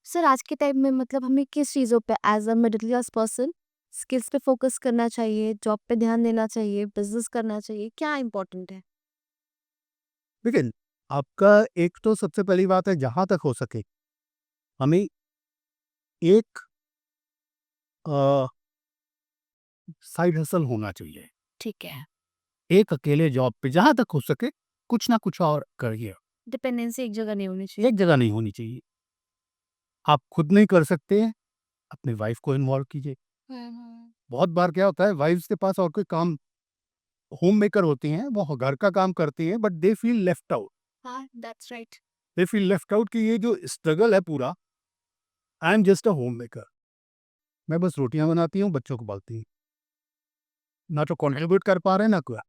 सर आज के टाइम में मतलब हमें किस चीज़ों पे as a middle class person skills पे फोकस करना चाहिए, जॉब पे ध्यान देना चाहिए, बिज़नेस करना चाहिए, क्या इम्पोर्टेंट है? लेकिन आपका एक तो सबसे पहली बात है, जहां तक हो सके हमें एक साइड हसल होना चाहिए। ठीक है। एक अकेले जॉब पे जहां तक हो सके कुछ ना कुछ और करिए, डिपेंडेंसी एक जगह नहीं होनी चाहिए। एक जगह नहीं होनी चाहिए। आप खुद नहीं कर सकते हैं, अपनी वाइफ को इन्वॉल्व कीजिए। बहुत बार क्या होता है, वाइफ्स के पास और कोई काम, होम मेकर होती हैं, वो घर का काम करती हैं, but they feel left out. हाँ, that's right. They feel left out कि ये जो स्ट्रगल है पूरा, I am just a home maker, मैं बस रोटियां बनाती हूँ, बच्चों को पालती हूँ, ना तो कंट्रीब्यूट कर पा रहे हैं ना क्या।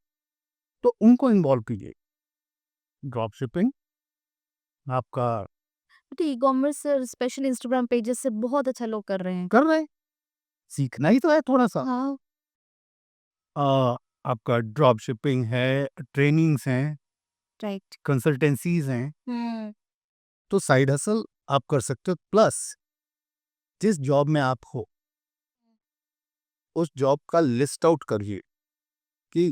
तो उनको इन्वॉल्व कीजिए। ड्रॉप शिपिंग आपका तो ई-कॉमर्स स्पेशली इंस्टाग्राम पेजेस से बहुत अच्छा लोग कर रहे हैं। कर रहे हैं, सीखना ही तो है थोड़ा सा। हाँ। आपका ड्रॉप शिपिंग है, ट्रेनिंग्स हैं, राइट। कंसल्टेंसीज हैं, तो साइड हसल आप कर सकते हो। प्लस जिस जॉब में आप हो उस जॉब का लिस्ट आउट करिए कि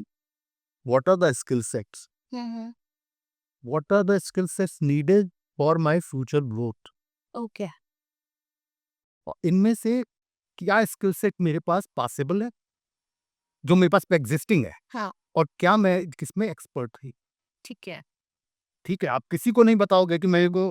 what are the skill sets, what are the skill sets needed for my future growth, okay. और इनमें से क्या स्किल सेट मेरे पास पॉसिबल है, जो मेरे पास एग्जिस्टिंग है, हाँ। और क्या मैं किसमें एक्सपर्ट थी। ठीक है। ठीक है, आप किसी को नहीं बताओगे कि मेरे को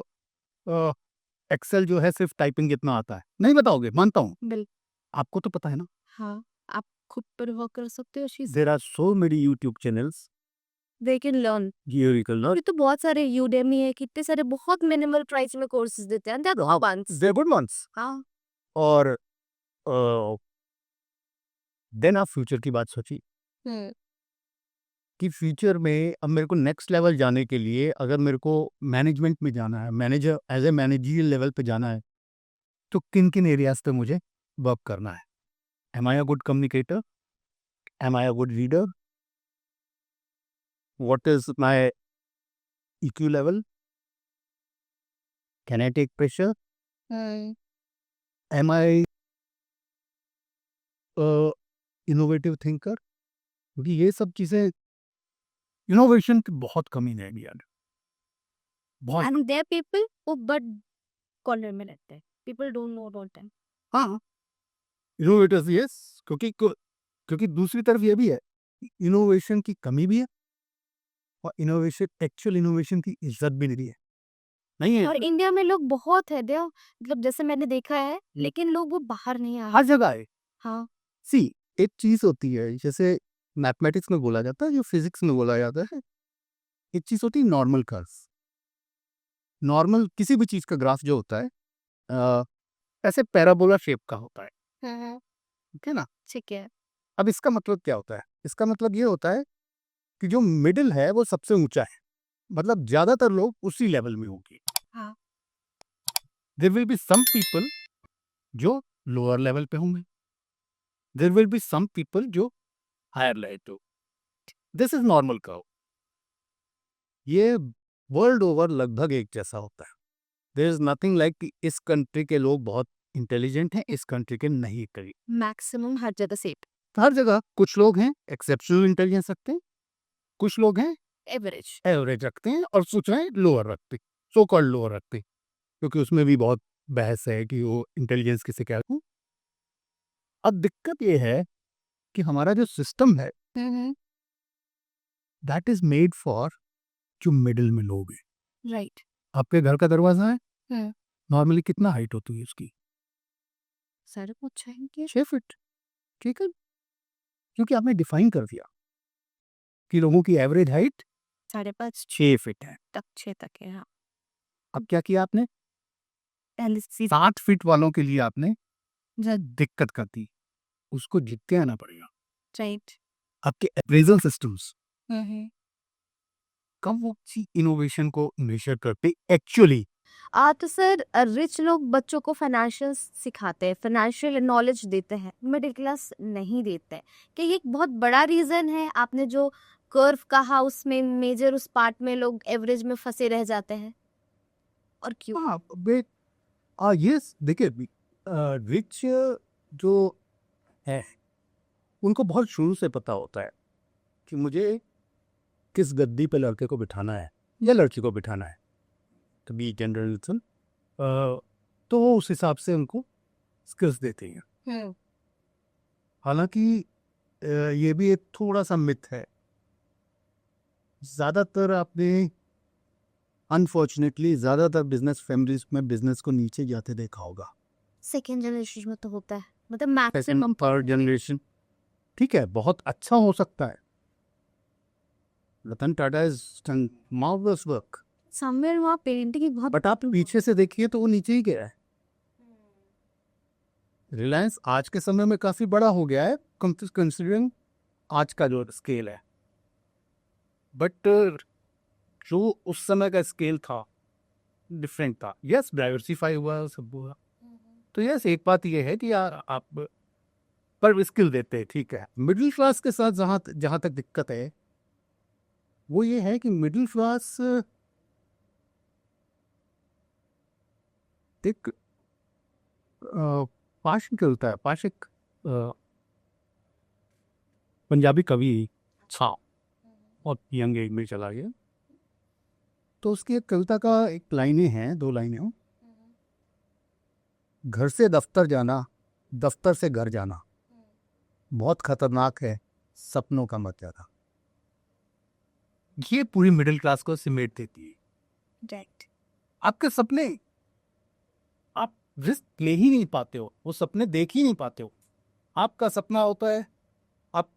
एक्सेल जो है सिर्फ टाइपिंग इतना आता है, नहीं बताओगे, मानता हूँ। बिल आपको तो पता है ना। हाँ, आप खुद पर वर्क कर सकते हो चीज़। There are so many YouTube channels, they can learn. You can learn, अभी तो बहुत सारे यूडेमी है, कितने सारे बहुत मिनिमल प्राइस में कोर्सेज देते हैं, they are good ones. They good ones. हाँ। और देन आप फ्यूचर की बात सोचिए हम्म। कि फ्यूचर में अब मेरे को नेक्स्ट लेवल जाने के लिए, अगर मेरे को मैनेजमेंट में जाना है, manager as a managerial level पे जाना है, तो किन किन एरियाज पे मुझे वर्क करना है। Am I a good communicator, am I a good reader, what is my EQ level, can I take pressure, am I innovative thinker, क्योंकि ये सब चीजें, इनोवेशन की बहुत कमी है इंडिया में, बहुत। एंड देयर पीपल वो बट कॉर्नर में रहते हैं, people don't know about them. हाँ, इनोवेटर्स यस, क्योंकि दूसरी तरफ ये भी है, इनोवेशन की कमी भी है, और इनोवेशन, एक्चुअल इनोवेशन की इज्जत भी नहीं है, नहीं है। और इंडिया में लोग बहुत है, दे मतलब जैसे मैंने देखा है, लेकिन लोग वो बाहर नहीं आ हर जगह है। हाँ। सी, एक चीज होती है, जैसे मैथमेटिक्स में बोला जाता है, जो फिजिक्स में बोला जाता है, एक चीज होती है नॉर्मल कर्व। नॉर्मल किसी भी चीज का ग्राफ जो होता है, अ, ऐसे पैराबोला शेप का होता है, ठीक है ना। ठीक है। अब इसका मतलब क्या होता है? इसका मतलब ये होता है कि जो मिडिल है वो सबसे ऊंचा है, मतलब ज्यादातर लोग उसी लेवल में होंगे। हाँ। There will be some people जो लोअर लेवल पे होंगे, there will be some people जो हायर लेवल पे। This is normal curve. ये वर्ल्ड ओवर लगभग एक जैसा होता है। देयर इज नथिंग लाइक कि इस कंट्री के लोग बहुत इंटेलिजेंट हैं, इस कंट्री के नहीं करी। मैक्सिमम हर जगह सेट। हर जगह कुछ लोग हैं एक्सेप्शनल इंटेलिजेंस रखते हैं, कुछ लोग हैं एवरेज। एवरेज रखते हैं, और कुछ हैं लोअर रखते हैं। सो कॉल्ड लोअर रखते हैं, क्योंकि उसमें भी बहुत बहस है कि वो इंटेलिजेंस किसे क्या। अब दिक्कत ये है कि हमारा जो सिस्टम है दैट इज मेड फॉर जो मिडिल में लोग हैं। राइट। आपके घर का दरवाजा है, नॉर्मली कितना हाइट होती है उसकी? सारे पूछा है कि 6 फीट, ठीक है, क्योंकि आपने डिफाइन कर दिया कि लोगों की एवरेज हाइट 5.5 6 फीट है। तक 6 तक है। हाँ, अब क्या किया आपने? पहले से 60 फीट वालों के लिए आपने दिक्कत कर दी, उसको जीत के आना पड़ेगा। राइट। आपके अप्रेजल सिस्टम्स कब वो इनोवेशन को मेजर करते एक्चुअली? तो सर रिच लोग बच्चों को फाइनेंशियल सिखाते हैं, फाइनेंशियल नॉलेज देते हैं, मिडिल क्लास नहीं देते हैं। क्या ये एक बहुत बड़ा रीजन है? आपने जो कर्व कहा उसमें मेजर उस पार्ट में लोग एवरेज में फंसे रह जाते हैं, और क्यों? हाँ बे यस, देखिए रिच जो है उनको बहुत शुरू से पता होता है कि मुझे किस गद्दी पे लड़के को बिठाना है या लड़की को बिठाना है, तो बी जनरल, तो वो उस हिसाब से उनको स्किल्स देते हैं। हालांकि ये भी एक थोड़ा सा मिथ है, ज़्यादातर आपने अनफॉर्चुनेटली ज़्यादातर बिजनेस फैमिलीज में बिजनेस को नीचे जाते देखा होगा। सेकेंड जनरेशन में तो होता है, मतलब सेकंड मैक्सिमम। थर्ड जनरेशन ठीक है, बहुत अच्छा हो सकता है। Ratan Tata is done marvellous work, somewhere वहाँ पेरेंटिंग की बहुत बट आप पीछे से देखिए तो वो नीचे ही गया है। रिलायंस आज के समय में काफी बड़ा हो गया है कंसिडरिंग आज का जो स्केल है, बट जो उस समय का स्केल था डिफरेंट था। यस, डाइवर्सिफाई हुआ, सब हुआ, तो यस एक बात यह है कि यार आप पर स्किल देते हैं, ठीक है। मिडिल क्लास के साथ जहाँ जहाँ तक दिक्कत है वो ये है कि मिडिल क्लास एक पाशिक होता है, पाशिक पंजाबी कवि था और यंग एज में चला गया, तो उसकी एक कविता का एक लाइनें हैं, 2 लाइनें। घर से दफ्तर जाना, दफ्तर से घर जाना बहुत खतरनाक है, सपनों का मत जाना। ये पूरी मिडिल क्लास को सिमेट देती है। डायरेक्ट। आपके सपने आप रिस्क ले ही नहीं पाते हो, वो सपने देख ही नहीं पाते हो। आपका सपना होता है, आप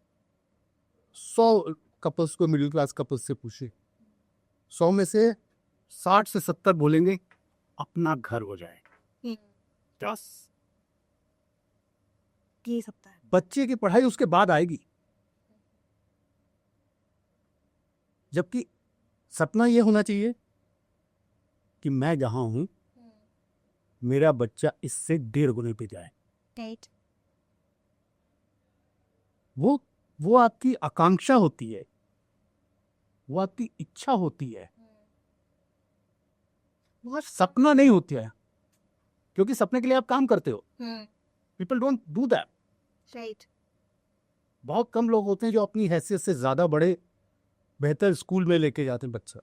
100 कपल्स को, मिडिल क्लास कपल्स से पूछे, 100 में से 60 से 70 बोलेंगे अपना घर हो जाए, बस ये सकता है। बच्चे की पढ़ाई उसके बाद आएगी। जबकि सपना ये होना चाहिए कि मैं जहां हूं मेरा बच्चा इससे 1.5 गुने पे जाए। राइट। वो आपकी आकांक्षा होती है, वो आपकी इच्छा होती है, वो सपना नहीं होती है, क्योंकि सपने के लिए आप काम करते हो। People don't do that. Right. बहुत कम लोग होते हैं जो अपनी हैसियत से ज्यादा बड़े बेहतर स्कूल में लेके जाते हैं बच्चा,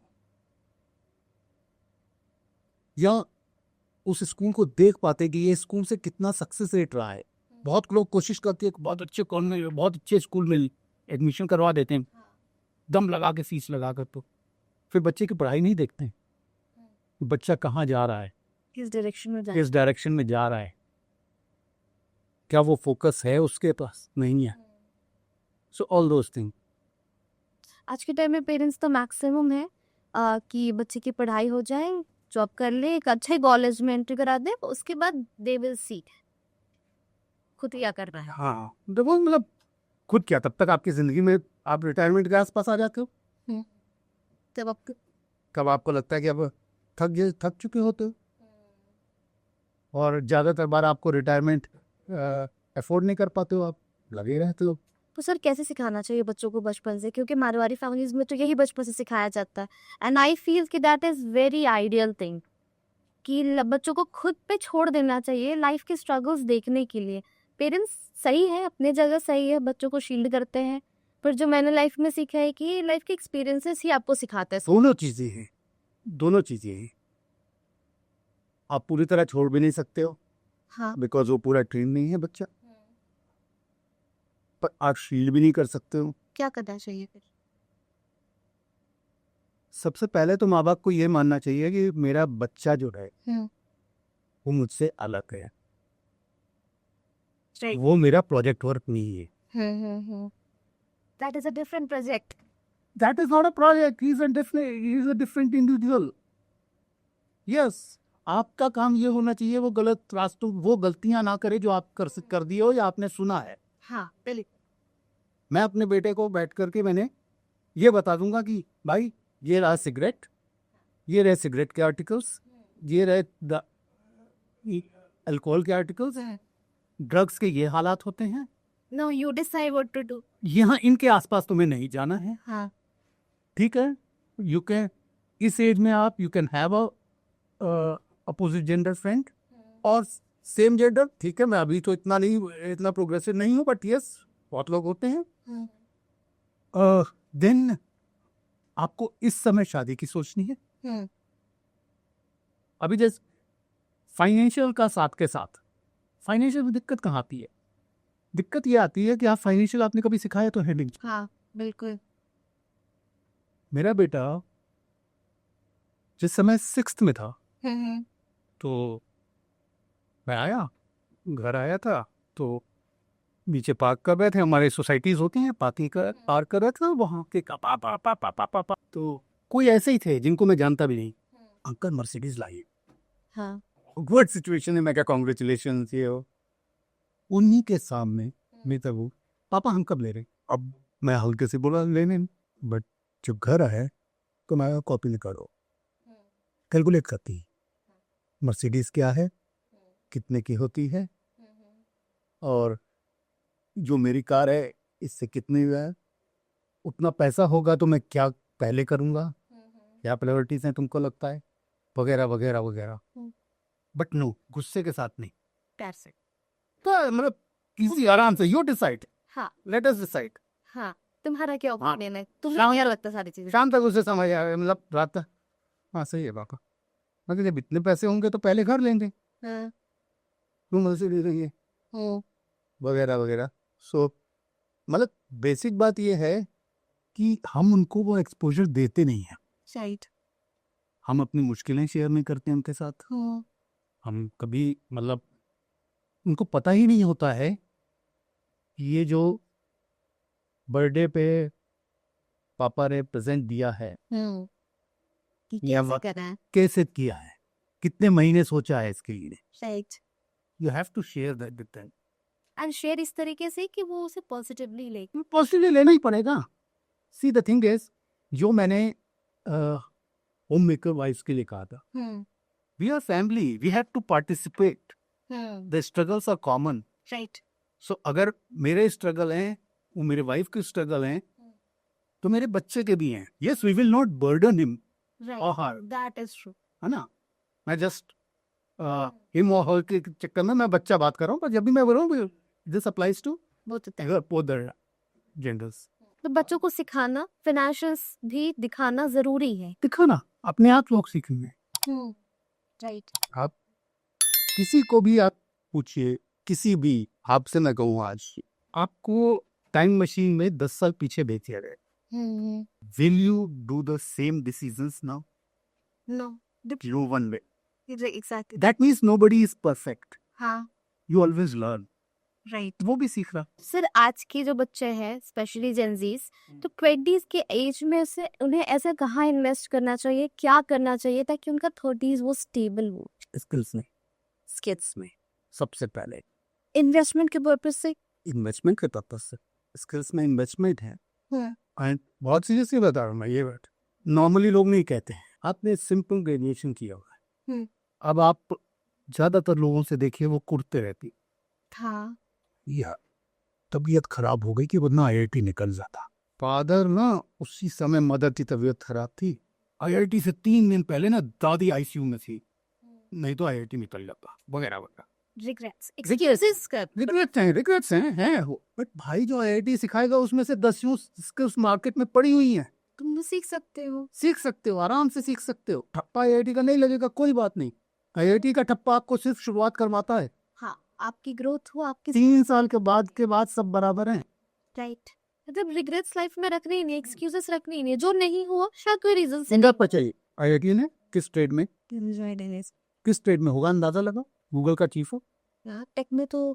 या उस स्कूल को देख पाते कि ये स्कूल से कितना सक्सेस रेट रहा है। बहुत लोग कोशिश करते हैं बहुत अच्छे कॉलेज में, बहुत अच्छे स्कूल में एडमिशन करवा देते हैं, दम लगा के फीस लगा कर, तो फिर बच्चे की पढ़ाई नहीं देखते हैं, बच्चा कहाँ जा रहा है, किस डायरेक्शन में किस डायरेक्शन में जा रहा है, क्या वो फोकस है उसके पास, नहीं है। So all those thing. आज के टाइम में पेरेंट्स तो मैक्सिमम है कि बच्चे की पढ़ाई हो जाए, जॉब कर ले, एक अच्छे कॉलेज में एंट्री करा दे, उसके बाद दे विल सी खुद क्या करना है। हाँ, देखो मतलब खुद क्या, तब तक आपकी जिंदगी में आप रिटायरमेंट के आसपास आ जाते हो, तब आपको कब आपको लगता है कि अब थक चुके होते हो, और ज़्यादातर बार आपको रिटायरमेंट अफोर्ड नहीं कर पाते हो, आप लगे रहते हो। तो सर कैसे सिखाना चाहिए बच्चों को बचपन से? क्योंकि मारवाड़ी फैमिलीज में तो यही बचपन से सिखाया जाता है, एंड आई फील कि that is very ideal thing कि बच्चों को खुद पे छोड़ देना चाहिए लाइफ के स्ट्रगल्स देखने के लिए। पेरेंट्स सही है, अपने जगह सही है, बच्चों को शील्ड करते हैं, पर जो मैंने लाइफ में सीखा है कि लाइफ के एक्सपीरियंसेस ही आपको सिखाते हैं। दोनों चीज़ें हैं, दोनों चीज़ें हैं। आप पूरी तरह छोड़ भी नहीं सकते हो हाँ बिकॉज वो पूरा ट्रेन नहीं है बच्चा, पर आप शील्ड भी नहीं कर सकते हो। क्या करना चाहिए फिर? सबसे पहले तो माँ बाप को ये मानना चाहिए कि मेरा बच्चा जो है वो मुझसे अलग है, Right. वो मेरा प्रोजेक्ट वर्क नहीं है। That is a different project. That is not a project. He is a different individual. Yes. आपका काम ये होना चाहिए वो गलत रास्तों वो गलतियां ना करे जो आप कर दिए हो या आपने सुना है। हाँ बिल्कुल। मैं अपने बेटे को बैठ करके मैंने ये बता दूंगा कि भाई ये रहा सिगरेट, ये रहे सिगरेट के आर्टिकल्स, ये रहे अल्कोहल के आर्टिकल्स हैं, ड्रग्स के ये हालात होते हैं, No, you decide what to do. यहाँ इनके आसपास तुम्हें नहीं जाना है। हाँ ठीक है, यू कैन इस एज में आप you can have a opposite gender friend और सेम जेंडर। ठीक है, मैं अभी तो इतना प्रोग्रेसिव नहीं हूँ, बट यस बहुत लोग होते हैं। देन आपको इस समय शादी की सोचनी है। अभी जैसे फाइनेंशियल का साथ के साथ फाइनेंशियल में दिक्कत कहाँ आती है? दिक्कत ये आती है कि आप फाइनेंशियल आपने कभी सिखाया तो है नहीं। हाँ बिल्कुल। मेरा बेटा जिस समय 6th में था तो मैं घर आया था तो नीचे पार्क कर रहे थे, हमारे सोसाइटीज होती हैं पार्क कर रहे थे वहाँ के पापा तो कोई ऐसे ही थे जिनको मैं जानता भी नहीं, अंकल मर्सिडीज लाइए। हाँ गुड सिचुएशन है, मैं क्या कॉन्ग्रेचुलेशन ये हो। उन्हीं के सामने मैं तब पापा हम कब ले रहे? अब मैं हल्के से बोला लेने, बट जब घर आए तो मैं कॉपी निकालो कैलकुलेट करती मर्सिडीज क्या है, कितने की होती है, और जो मेरी कार है इससे कितनी है, उतना पैसा होगा तो मैं क्या पहले करूँगा, क्या प्रायोरिटीज हैं तुमको लगता है, वगैरह वगैरह वगैरह। बट नो, गुस्से के साथ नहीं, प्यार से। तो मतलब किसी आराम से यू डिसाइड, हाँ लेट अस डिसाइड। हाँ तुम्हारा क्या हाँ। ओपिनियन है? तुम्हें क्या लगता है सारी चीजें? शाम तक उसे समझ आया, मतलब रात तक हाँ सही है पापा, मतलब जब इतने पैसे होंगे तो पहले घर लेंगे, हाँ। तुम मुझसे ले लेंगे वगैरह वगैरह। सो मतलब बेसिक बात ये है कि हम उनको वो एक्सपोजर देते नहीं हैं। शायद। हम अपनी मुश्किलें शेयर नहीं करते उनके साथ। हम कभी मतलब उनको पता ही नहीं होता है कि ये जो बर्थडे पे पापा ने प्रेजेंट दिया है कि या कैसे वक्त करना है? कैसे किया है, कितने महीने सोचा है इसके लिए। शायद। You have to share that with them and share इस तरीके से कि वो उसे पॉजिटिवली ले। पॉजिटिवली लेना ही पड़ेगा। सी द थिंग इज, जो मैंने होम मेकर वाइफ के लिए कहा था, we are family, we have to participate, the struggles are common. Right. So अगर मेरे स्ट्रगल हैं वो मेरे वाइफ के स्ट्रगल हैं तो मेरे बच्चे के भी हैं। Yes, we will not burden him और हर, दैट इज ट्रू। है ना। मैं जस्ट हिम और हर के चक्कर में मैं बच्चा बात कर रहा हूँ, पर जब भी मैं बोल रहा हूँ this applies to both the genders. तो बच्चों को सिखाना, फाइनेंशियल्स भी दिखाना जरूरी है। देखो ना, अपने आप लोग सीखेंगे। राइट। आप किसी को भी आप पूछिए, किसी भी, आपसे मैं कहूँ आज आपको टाइम मशीन में 10 साल पीछे भेज दिया गया, will you do the same decisions now? No. No one way. Exactly. That means nobody is perfect. हाँ You always learn. राइट। वो भी सीख रहा। सर आज के जो बच्चे हैं स्पेशली जेंजीज, तो 20s के एज में से उन्हें ऐसे कहाँ इन्वेस्ट करना चाहिए, क्या करना चाहिए ताकि उनका 30s वो स्टेबल हो? स्किल्स में, स्किल्स में सबसे पहले इन्वेस्टमेंट के पर्पज से। इन्वेस्टमेंट के पर्पज से स्किल्स में इन्वेस्टमेंट है। एंड बहुत सीरियसली बता रहा हूँ मैं, ये बात नॉर्मली लोग नहीं कहते हैं। आपने सिंपल ग्रेजुएशन किया हुआ है, अब आप ज्यादातर लोगों से देखिए वो कुर्ते रहती था। या तबीयत खराब हो गई कि वरना IIT निकल जाता। फादर ना उसी समय मदर की तबीयत खराब थी, IIT से 3 दिन पहले ना दादी ICU में थी, नहीं तो IIT निकल जाता वगैरह वगैरह। रिग्रेट्स, एक्सक्यूजेस कर। रिग्रेट्स हैं वो, बट भाई जो IIT सिखाएगा उसमें से 10 स्किल्स मार्केट में पड़ी हुई हैं, तुम सीख सकते हो। सीख सकते हो, आराम से सीख सकते हो। ठप्पा IIT का नहीं लगेगा कोई बात नहीं, आईआईटी का ठप्पा आपको सिर्फ शुरुआत करवाता है, हाँ, आपकी ग्रोथ हो, आपकी 3 साल के बाद सब बराबर हैं। राइट। मतलब रिग्रेट्स लाइफ में रखने ही नहीं, एक्सक्यूजेस रखने ही नहीं, जो नहीं हुआ शायद कोई रीजन से सिंगा चाहिए आईआईटी ने किस ट्रेड में, नहीं। किस ट्रेड में होगा अंदाजा लगा, गूगल का चीफ हो, टेक में तो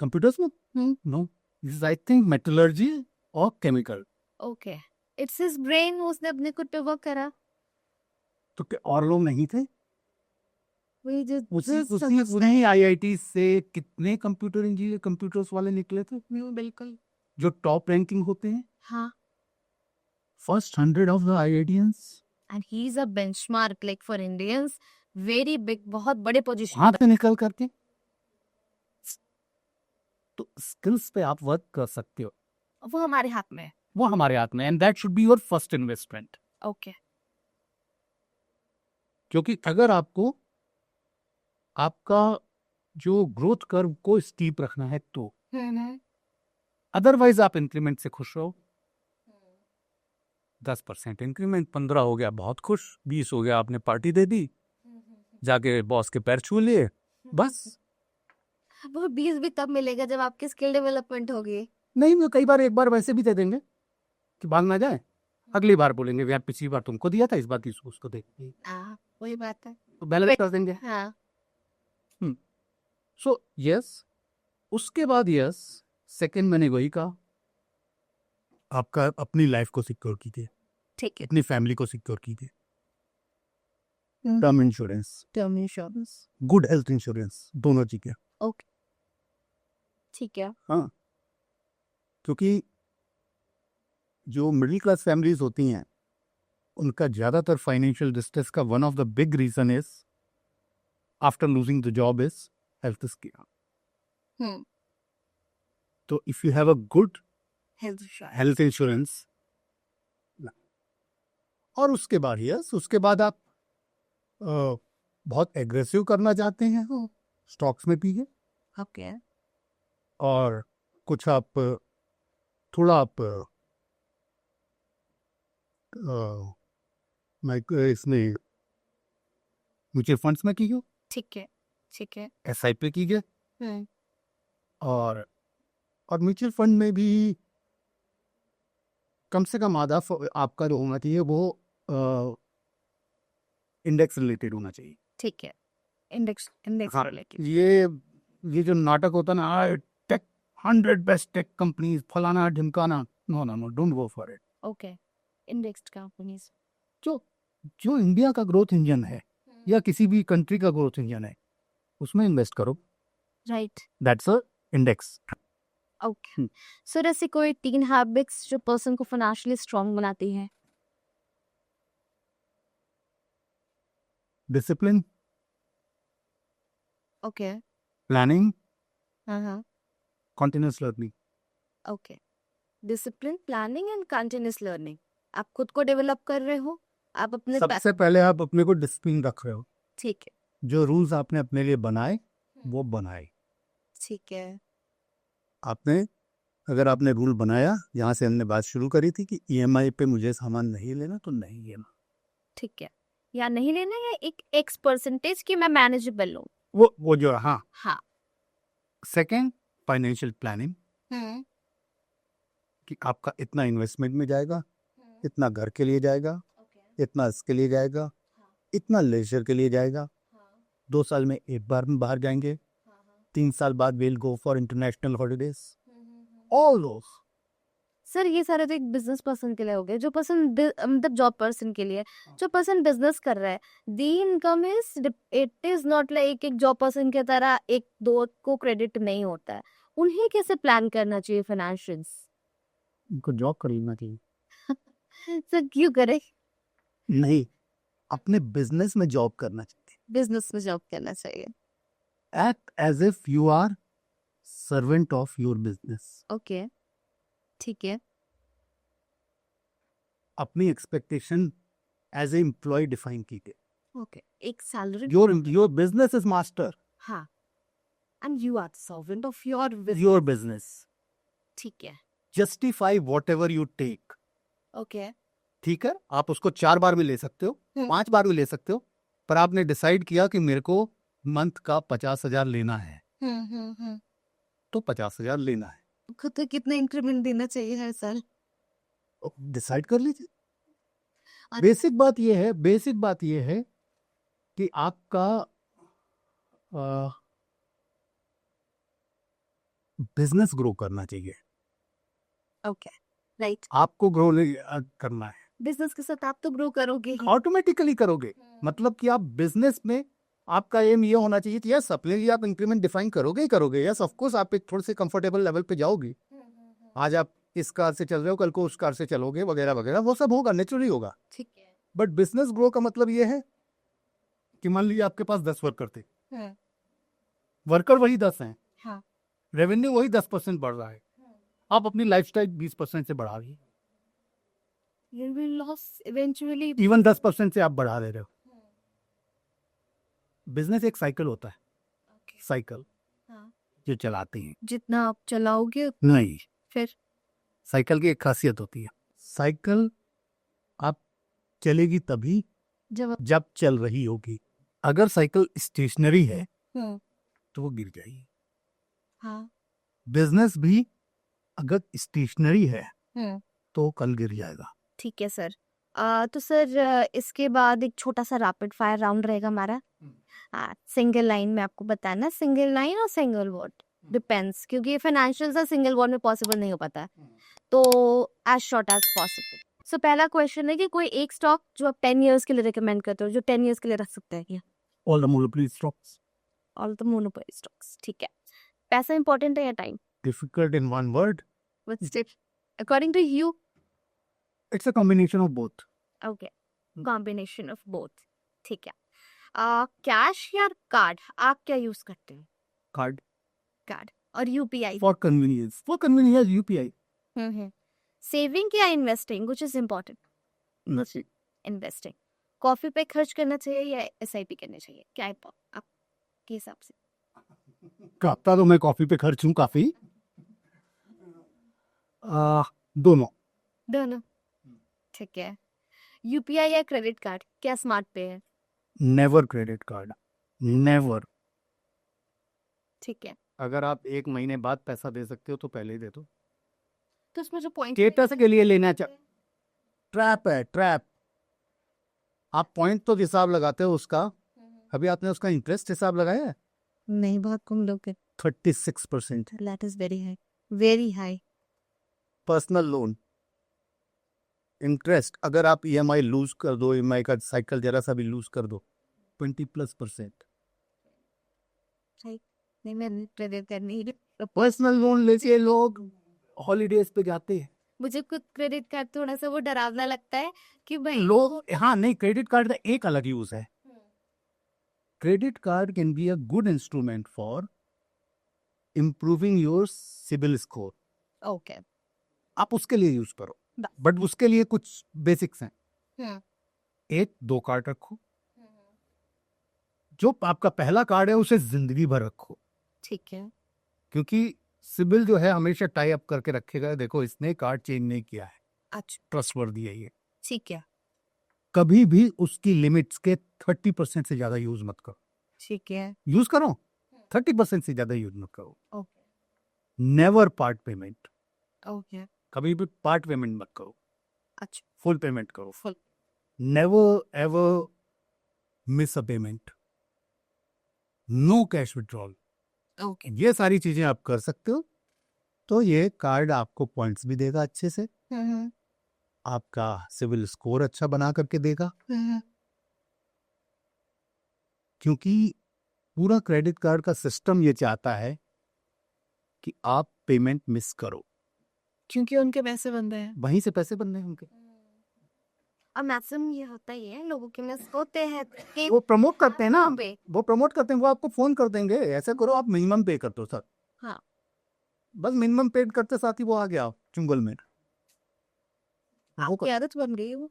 कंप्यूटर्स में, no, this is I think metallurgy और chemical. Okay, it's his brain, उसने अपने खुद पे वर्क करा। तो क्या और लोग नहीं थे? वही जो उन्हीं आईआईटी से कितने कंप्यूटर इंजीनियर, कंप्यूटर्स वाले निकले थे बिल्कुल। जो टॉप रैंकिंग होते हैं, हाँ, first 100 of the IITians. And he is a benchmark like for Indians, very big, बहुत बड़े पोजीशन वहां से निकल करके तो स्किल्स पे आप वर्क कर सकते हो, वो हमारे हाथ में है। वो हमारे हाथ में, and that should be your first investment. Okay, क्योंकि अगर आपको आपका जो ग्रोथ कर्व को स्टीप रखना है तो, अदरवाइज आप इंक्रीमेंट से खुश रहो। 10% इंक्रीमेंट, 15 हो गया बहुत खुश, 20 हो गया आपने पार्टी दे दी, जाके बॉस के पैर छू लिए, बस। वो 20 भी तब मिलेगा जब आपकी स्किल डेवलपमेंट होगी। नहीं, मैं कई बार एक बार वैसे भी दे देंगे कि भाग ना जाए, अगली बार बोलेंगे यार पिछली बार तुमको दिया था, इस बार तीसको उसको दे, वही बात है। तो बैलेंस कर देंगे। हाँ, सो यस, उसके बाद यस, सेकंड मैंने वही कहा, आपका अपनी लाइफ को सिक्योर कीजिए, ठीक है। अपनी फैमिली को सिक्योर कीजिए, term insurance, term insurance, good health insurance, दोनों चीजें। ओके, ठीक है। हाँ, क्योंकि जो मिडिल क्लास फैमिलीज होती हैं उनका ज्यादातर फाइनेंशियल डिस्ट्रेस का one of the big reason is after losing the job is health scheme. तो if you have a good health insurance, और उसके बाद यस, उसके बाद आप बहुत एग्रेसिव करना चाहते हैं, स्टॉक्स में पीजिए, ओके, और कुछ आप थोड़ा आप इसमें म्यूचुअल फंड्स में कीजिए, ठीक है, ठीक है। एसआईपी कीजिए, और म्यूचुअल फंड में भी कम से कम आधा आपका जो होना चाहिए वो इंडेक्स रिलेटेड होना चाहिए। ठीक है, इंडेक्स हाँ, रिलेटेड। ये जो नाटक होता है ना, टेक 100 बेस्ट टेक कंपनीज, फलाना ढिमकाना, no no no, don't go for it. Okay, indexed companies. जो जो इंडिया का ग्रोथ इंजन है या किसी भी कंट्री का ग्रोथ इंजन है, उसमें इन्वेस्ट करो, right, that's a index. Okay. So ऐसी कोई 3 हैबिट्स जो पर्सन को फाइनेंशियली स्ट्रांग बनाती है? डिसिप्लिन, ओके, प्लानिंग, हाँ, continuous learning. Okay. Discipline, planning and continuous learning. आप खुद को डेवलप कर रहे हो, आप अपने सबसे पहले आप अपने को डिसिप्लिन रख रहे हो, ठीक है, जो रूल्स आपने अपने लिए बनाए वो बनाए। ठीक है, आपने अगर आपने रूल बनाया, यहाँ से हमने बात शुरू करी थी कि ईएमआई पे मुझे सामान नहीं लेना तो नहीं लेना, ठीक है। या नहीं लेना, या एक एक्स परसेंटेज की मैं मैनेजेबल हूँ। वो जो, हाँ। हाँ, सेकंड, फाइनेंशियल प्लानिंग, कि आपका इतना इन्वेस्टमेंट में जाएगा, इतना घर के लिए जाएगा, इतना इसके लिए जाएगा, इतना लेजर के लिए जाएगा, 2 साल में एक बार में बाहर जाएंगे, 3 साल बाद will go for international holidays, all those. Sir ये सारे तो एक बिजनेस पर्सन के लिए हो गए। जो पर्सन मतलब जॉब पर्सन के लिए, जो पर्सन बिजनेस कर रहा है, the income is, it is not like एक जॉब पर्सन की तरह एक दो को क्रेडिट नहीं होता है। उन्हें कैसे प्लान करना चाहिए फाइनेंशियल्स? उनको जॉब कर लेना चाहिए। सर क्यों करे? नहीं, अपने बिजनेस में जॉब करना चाहिए। बिजनेस में जॉब करना चाहिए। Act as if you are servant of your business. Okay, ठीक है, अपनी expectation as a employ define कीजिए। ओके। एक salary, your business is master, हाँ, and you are servant of your your business. ठीक है, justify whatever you take. Okay, ठीक है, आप उसको 4 बार भी ले सकते हो, 5 बार भी ले सकते हो, पर आपने डिसाइड किया कि मेरे को मंथ का 50,000 लेना है, तो 50,000 लेना है, खुद को कितना इंक्रीमेंट देना चाहिए हर साल? डिसाइड कर लीजिए। और- बेसिक बात ये है कि आपका बिजनेस ग्रो करना चाहिए, ओके, राइट। आपको ग्रो करना है, बिजनेस के साथ आप तो ग्रो करोगे ही। ऑटोमेटिकली करोगे। मतलब कि आप बिजनेस में आपका एम ये होना चाहिए कि यस अपने लिए आप इंक्रीमेंट डिफाइन करोगे ही करोगे। यस ऑफ कोर्स आप एक थोड़े से कंफर्टेबल लेवल पे जाओगे। आज आप इस कार से चल रहे हो, कल को उस कार से चलोगे, वगैरह वगैरह, वो सब होगा, नेचुरली होगा। ठीक है। बट बिजनेस ग्रो का मतलब ये है कि मान लीजिए आपके पास 10 वर्कर थे, वर्कर वही 10 हैं, हाँ। रेवेन्यू वही 10% बढ़ रहा है, आप अपनी लाइफस्टाइल 20% से बढ़ा रही है, You will lose eventually. Even 10% से आप बढ़ा दे रहे हो। बिजनेस एक साइकिल होता है, Okay. साइकिल हाँ। जो चलाते हैं। जितना आप चलाओगे नहीं, फिर साइकिल की एक खासियत होती है, साइकिल आप चलेगी तभी जब जब चल रही होगी। अगर साइकिल स्टेशनरी है तो वो गिर जाएगी। हाँ। बिजनेस भी अगर स्टेशनरी है तो कल गिर जाएगा। ठीक है सर। तो सर इसके बाद एक छोटा सा रैपिड फायर राउंड रहेगा हमारा। सिंगल लाइन में आपको बताना, सिंगल लाइन और सिंगल वर्ड डिपेंड्स, क्योंकि ये फाइनेंशियल सा सिंगल वर्ड में पॉसिबल नहीं हो पाता है, तो एज शॉर्ट एज पॉसिबल। सो पहला क्वेश्चन है कि कोई एक स्टॉक जो आप 10 इयर्स के लिए रिकमेंड करते हो, जो 10 इयर्स के लिए रख सकते हैं क्या? All the monopoly stocks. All the monopoly stocks, ठीक है। पैसा इंपॉर्टेंट है या time? Difficult in one word, according to you? It's a combination of both. Okay, combination of both, ठीक है। कैश या कार्ड, आप क्या यूज करते हैं? Card card. और UPI? For convenience UPI. Saving या investing, which is important? Investing. Coffee पे खर्च करना चाहिए या एसआईपी करनी चाहिए, क्या है आपके हिसाब से? करता तो मैं कॉफी पे खर्च हूँ काफी, दोनों। दोनों, ठीक है। यूपीआई या क्रेडिट कार्ड, क्या स्मार्ट पे है? Never credit card, never. ठीक है। अगर आप एक महीने बाद पैसा दे सकते हो तो पहले ही दे दो। तो उसमें जो पॉइंट स्टेटस के लिए लेना ट्रैप है, ट्रैप। आप पॉइंट तो हिसाब लगाते हो उसका, अभी आपने उसका इंटरेस्ट हिसाब लगाया है? नहीं, बहुत कम लोग 36%। That is very high, very high. Personal loan interest अगर आप ईएमआई लूज कर दो, ईएमआई का साइकिल जरा सा भी लूज कर दो, 20+%। नहीं, मैं क्रेडिट कार्ड नहीं। पर्सनल लोन लेके लोग हॉलीडेज पे जाते हैं। मुझे खुद क्रेडिट कार्ड थोड़ा सा वो डरावना लगता है कि भाई लोग, हाँ नहीं, क्रेडिट कार्ड का एक अलग यूज है। Credit card can be a good instrument for improving your CIBIL score. Okay. आप उसके लिए यूज करो, बट उसके लिए कुछ बेसिक्स हैं। एक, 2 कार्ड रखो, जो आपका पहला कार्ड है उसे जिंदगी भर रखो, ठीक है। क्योंकि सिबिल जो है हमेशा टाई अप करके रखेगा, देखो इसने कार्ड चेंज नहीं किया है, अच्छा, ट्रस्टवर्दी है ये। ठीक है। कभी भी उसकी लिमिट्स के 30% से ज्यादा यूज मत करो। ठीक है। यूज करो, 30% से ज्यादा यूज मत करो। Okay. Never part payment, okay. कभी भी पार्ट पेमेंट मत करो, अच्छा, फुल पेमेंट करो। Full. Never ever miss a payment, no cash withdrawal, okay. ये सारी चीजें आप कर सकते हो। तो ये कार्ड आपको पॉइंट्स भी देगा अच्छे से, आपका सिविल स्कोर अच्छा बना करके देगा, क्योंकि पूरा क्रेडिट कार्ड का सिस्टम ये चाहता है कि आप पेमेंट मिस करो, क्योंकि उनके पैसे बनते हैं वहीं से पैसे बनने हैं उनके। और मैक्सिमम ये होता ही है, लोगों के मिस होते हैं कि वो प्रमोट करते हैं ना, पे। वो प्रमोट करते हैं, वो आपको फोन कर देंगे ऐसे करो, आप मिनिमम पे कर दो सर। हाँ। बस मिनिमम पे करते साथ ही वो आ गया चुंगल में। आपकी आदत बन गई है वो।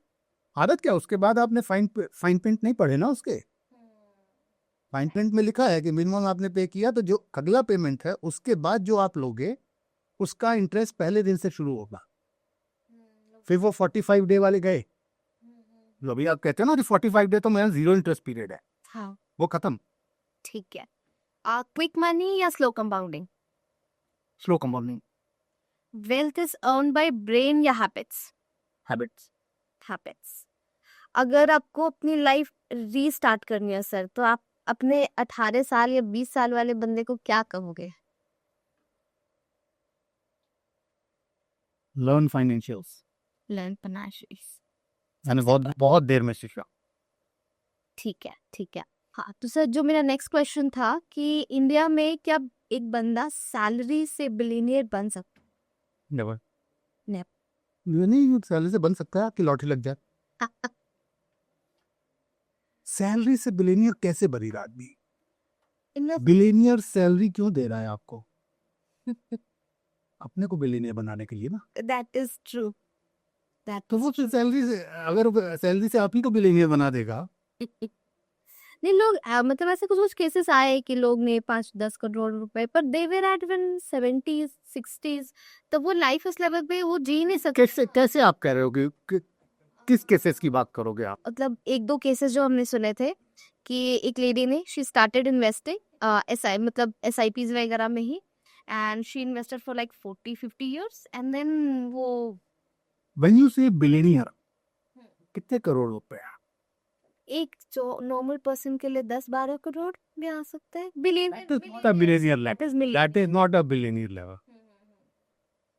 आदत क्या, उसके बाद आपने फाइन प्रिंट नहीं पढ़े ना उसके। फाइन प्रिंट में लिखा है कि मिनिमम आपने पे किया तो जो अगला पेमेंट है उसके बाद जो आप लोगे उसका इंटरेस्ट पहले दिन से शुरू होगा। फिर वो 45 डे वाले गए, जो अभी आप कहते हो ना 45 डे तो मेरा 0 इंटरेस्ट पीरियड है, हाँ वो खत्म। ठीक है। क्विक मनी या slow compounding? Slow compounding. Wealth is earn by brain या हैबिट्स? हैबिट्स। हैबिट्स। अगर आपको अपनी लाइफ रीस्टार्ट करनी है सर, तो आप अपने 18 साल या 20 साल वाले बंदे को क्या कहोगे? Learn financials. Learn financials. मैंने बहुत बहुत देर में सीखा। ठीक है ठीक है। हाँ तो सर जो मेरा नेक्स्ट क्वेश्चन था कि इंडिया में क्या एक बंदा सैलरी से बिलियनियर बन सकता नेवर। Never. ये नहीं सैलरी से बन सकता है, आपकी लॉटरी लग जाए। है? सैलरी से बिलियनियर कैसे बनेगा आदमी? इन बिलियनियर सैलरी क्यों दे रहा है आपको? अपने को बिलियनियर बनाने के लिए ना। That is true. दैट तो वो सैलरी से, अगर सैलरी से आप ही को बिलियनियर बना देगा। नहीं लोग मतलब ऐसे कुछ केसेस आए कि लोग ने 5-10 करोड़ रुपए, पर दे were at one 70s 60s, तो वो लाइफ इस लेवल पे वो जी नहीं सकते। कैसे कैसे आप कह रहे हो कि किस केसेस की बात करोगे आप? मतलब 1-2 केसेस जो हमने सुने थे कि एक लेडी ने शी स्टार्टेड इन्वेस्टिंग एसआई मतलब एसआईपीज वगैरह में ही, and she invested for like 40-50 years and then वो व्हेन यू से बिलियनियर, कितने करोड़ रुपए? एक जो नॉर्मल पर्सन के लिए 10-12 करोड़ भी आ सकता है। Billion That is not a billionaire level. That is million. That is not a billionaire level.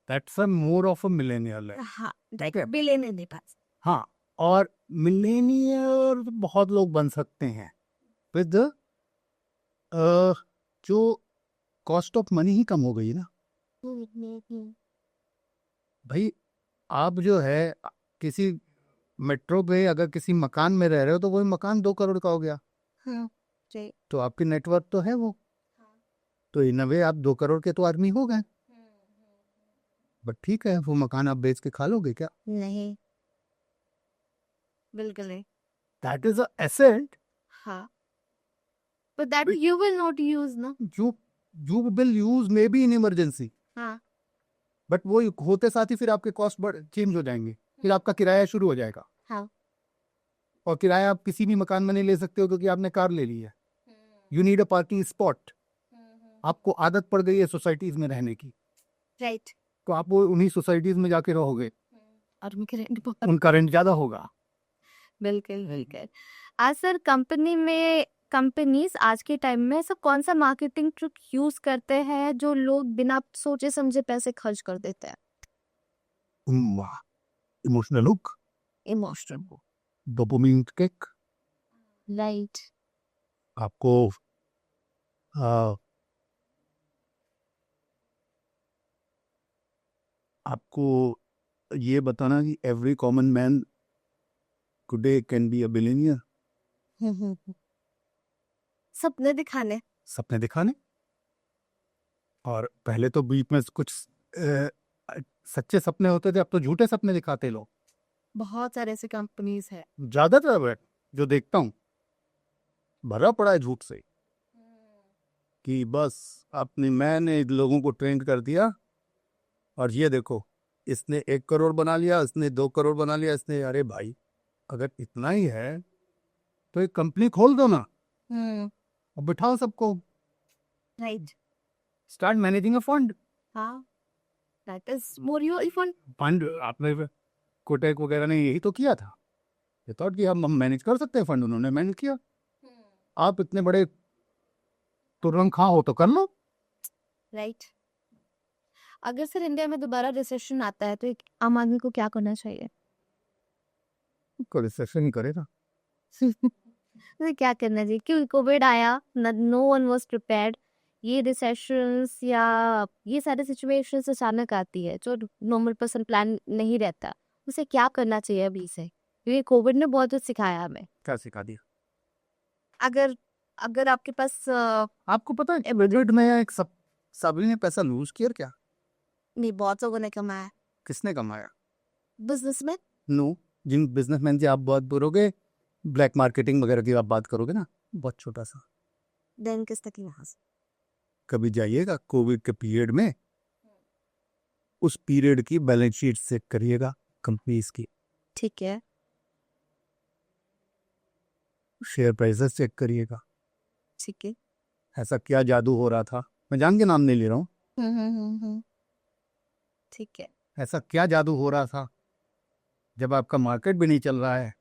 That's a more of a millionaire level. हाँ ठीक है। बिलियन नहीं पास। हाँ, और मिलेनियर बहुत लोग बन सकते हैं विद जो कॉस्ट ऑफ मनी ही कम हो गई ना भाई। आप जो है किसी मेट्रो पे अगर किसी मकान में रह रहे हो तो वही मकान 2 करोड़ का हो गया, हाँ जी। तो आपकी नेटवर्थ तो है वो। तो इन अ वे आप 2 करोड़ के तो आदमी हो गए। बट ठीक है, वो मकान आप बेच के खा लोगे क्या? नहीं बिल्कुल नहीं। दैट इज अ एसेट हाँ but that you will not use ना। You will use may be in emergency, हाँ बट वो होते साथ ही फिर आपके कॉस्ट चेंज हो जाएंगे, फिर आपका किराया शुरू हो जाएगा। हाँ और किराया आप किसी भी मकान में नहीं ले सकते हो क्योंकि आपने कार ले ली है। You need a parking spot. आपको आदत पड़ गई है सोसाइटीज में रहने की, राइट। तो आप वो उन्हीं सोसाइटीज में जाके रहोगे, और उनके रेंट बहुत उनका रेंट ज्यादा होगा। बिल्कुल बिल्कुल। आज सर कंपनीज आज के टाइम में सब कौन सा मार्केटिंग ट्रिक यूज करते हैं जो लोग बिना सोचे समझे पैसे खर्च कर देते हैं? वाह, emotional hook, emotional. Dopamine kick. Right. आपको आ, आपको ये बताना कि every common man today can be a billionaire. सपने दिखाने। सपने दिखाने। और पहले तो बीच में कुछ सच्चे सपने होते थे, अब तो झूठे सपने दिखाते लोग। बहुत सारे ऐसे कंपनीज है। ज्यादातर जो देखता हूँ भरा पड़ा है झूठ से, कि बस अपनी मैंने लोगों को ट्रेंड कर दिया और ये देखो इसने 1 करोड़ बना लिया, इसने 2 करोड़ बना लिया, इसने। अरे भाई, अगर इतना ही है तो एक कंपनी खोल दो ना और बिठाओ सबको। Right. Start managing a fund. हाँ that is more your fund. Fund आपने कोटेक वगैरह ने यही तो किया था। ये थॉट कि हम मैनेज कर सकते हैं फंड, उन्होंने मैनेज किया। आप इतने बड़े तुरंत खा हो तो कर लो। राइट। अगर सर इंडिया में दोबारा रिसेशन आता है तो एक आम आदमी को क्या करना चाहिए? को रिसेशन ही करेगा। तो क्या करना चाहिए? क्योंकि कोविड आया, नो वन वाज प्रिपेयर्ड। ये रिसेशंस या ये सारे सिचुएशंस अचानक आती है जो नॉर्मल पर्सन प्लान नहीं रहता। उसे क्या करना चाहिए अभी से? क्योंकि कोविड ने बहुत कुछ सिखाया हमें। क्या सिखा दिया? अगर अगर आपके पास आपको पता है बजट में एक सभी ने पैसा लूज किया क्या? नहीं, बहुत लोगों ने कमाया। किसने कमाया? बिजनेसमैन। नो, जिन बिजनेसमैन की आप बात करोगे, ब्लैक मार्केटिंग वगैरह की आप बात करोगे ना, बहुत छोटा सा। देन किस तक यहाँ से? कभी जाइएगा कोविड के पीरियड में, उस पीरियड की बैलेंस शीट चेक करिएगा कंपनीज की। ठीक है। शेयर प्राइसेस चेक करिएगा। ठीक है। ऐसा क्या जादू हो रहा था, मैं जान के नाम नहीं ले रहा हूँ, ठीक है। ऐसा क्या जादू हो रहा था जब आपका मार्केट भी नहीं चल रहा है,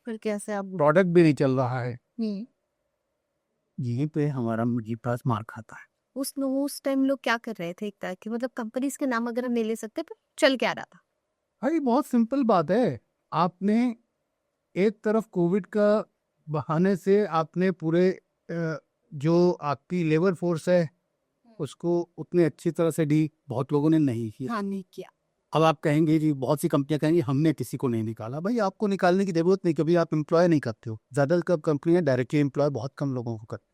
फिर कैसे आप प्रोडक्ट भी नहीं चल रहा है, हम्म यहीं पे हमारा मुर्गी पास मार खाता है। उस टाइम लोग क्या कर रहे थे, एक तरह के मतलब कंपनीज के नाम अगर हम नहीं ले सकते, पर चल क्या रहा था? भाई बहुत सिंपल बात है, आपने एक तरफ कोविड का बहाने से आपने पूरे जो आपकी लेबर फोर्स है उसको उतने अच्छी तरह से डी, बहुत लोगों ने नहीं किया। हाँ, नहीं किया। अब आप कहेंगे जी, बहुत सी कंपनियां कहेंगी हमने किसी को नहीं निकाला। भाई आपको निकालने की जरूरत नहीं, कभी आप एम्प्लॉय नहीं करते हो, ज्यादातर कंपनियां डायरेक्टली एम्प्लॉय बहुत कम लोगों को करती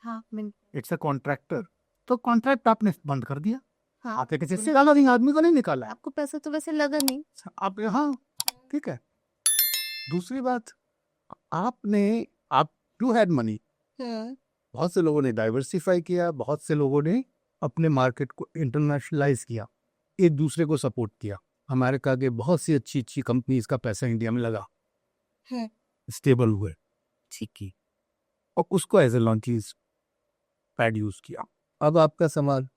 हाँ, है, इट्स अ कॉन्ट्रैक्टर। तो कॉन्ट्रैक्ट आपने बंद कर दिया, हाँ, आपने किसी से निकाला नहीं, आदमी को नहीं निकाला है। आपको पैसा तो वैसे लगा नहीं। आप, हाँ ठीक है। दूसरी बात, आपने, आप यू हैड मनी, बहुत से लोगों ने डाइवर्सिफाई किया, बहुत से लोगों ने अपने मार्केट को इंटरनेशनलाइज किया, एक दूसरे को सपोर्ट किया। अमेरिका के बहुत सी अच्छी अच्छी कंपनीज का पैसा इंडिया में लगा, स्टेबल हुए, ठीक है, और उसको एज ए लॉन्चीज पैड यूज किया। अब आपका सवाल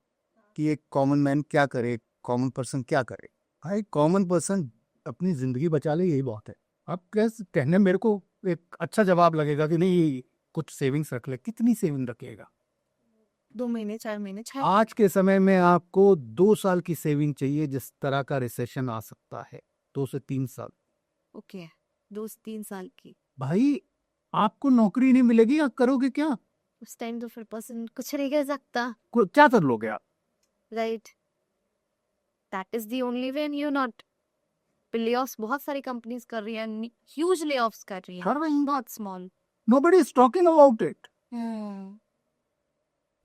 कि एक कॉमन मैन क्या करे, कॉमन पर्सन क्या करे। भाई कॉमन पर्सन अपनी जिंदगी बचा ले, यही बहुत है। अब कैसे कहने मेरे को एक अच्छा जवाब लगेगा कि नहीं कुछ सेविंग्स रख ले, कितनी सेविंग रखेगा? 2 महीने 4 महीने 6। आज के समय में आपको 2 साल की सेविंग चाहिए, जिस तरह का रिसेशन आ सकता है, 2 से 3 साल। ओके, 2 3 साल की। भाई आपको नौकरी नहीं मिलेगी, आप करोगे क्या? उस टाइम तो फिर पर्सन कुछ नहीं कर सकता, क्या कर लोगे आप? Right? That is the only way. You not layoffs बहुत सारी कंपनीज कर रही है, ह्यूज ले-ऑफ्स कर रही है, कर रही हैं। Not small. Nobody is talking about it.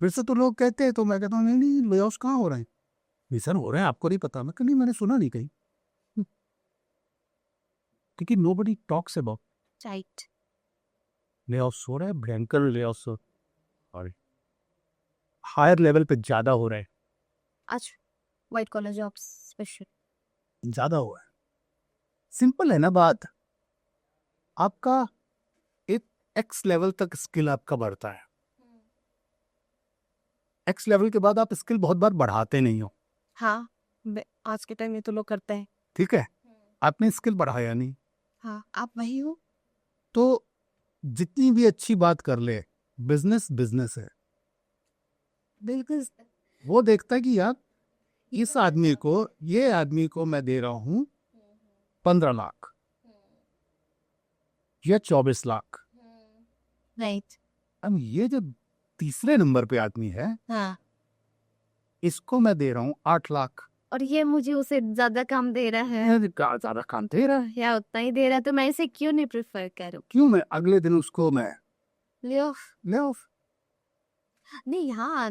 फिर से तो लोग कहते हैं, तो मैं कहता हूँ नहीं नहीं, ले ऑफ्स कहाँ हो रहे हैं? नहीं सर हो रहे हैं, आपको नहीं पता? मैं कहीं मैंने सुना नहीं कहीं, क्योंकि नोबडी टॉक्स अबाउट राइट। ले ऑफ्स हो रहे हैं, भयंकर ले ऑफ्स और हायर लेवल पे ज्यादा हो रहे हैं, आज व्हाइट कॉलर जॉब्स स्पेशल। ज्यादा हुआ है। सिंपल है ना बात, आपका एक एक्स लेवल तक स्किल आपका बढ़ता है, एक्स लेवल के बाद आप स्किल बहुत बार बढ़ाते नहीं हो। हाँ, आज के टाइम में तो लोग करते हैं। ठीक है, आपने स्किल बढ़ाया नहीं, हाँ, आप वही हो। तो जितनी भी अच्छी बात कर ले, बिजनेस बिजनेस है। बिल्कुल। वो देखता है कि यार इस आदमी को, ये आदमी को मैं दे रहा हूं 15 लाख या 24 लाख, राइट। अब ये जो तीसरे नंबर पे आदमी है, हाँ, इसको मैं दे रहा हूँ 8 लाख। और ये मुझे उसे ज्यादा काम दे रहा है यार, ज्यादा काम दे रहा है, या उतना ही दे रहा है, तो मैं इसे क्यों नहीं प्रेफर करूँ? क्यों मैं अगले दिन उसको मैं ले ऑफ। Lay off? नहीं, हाँ,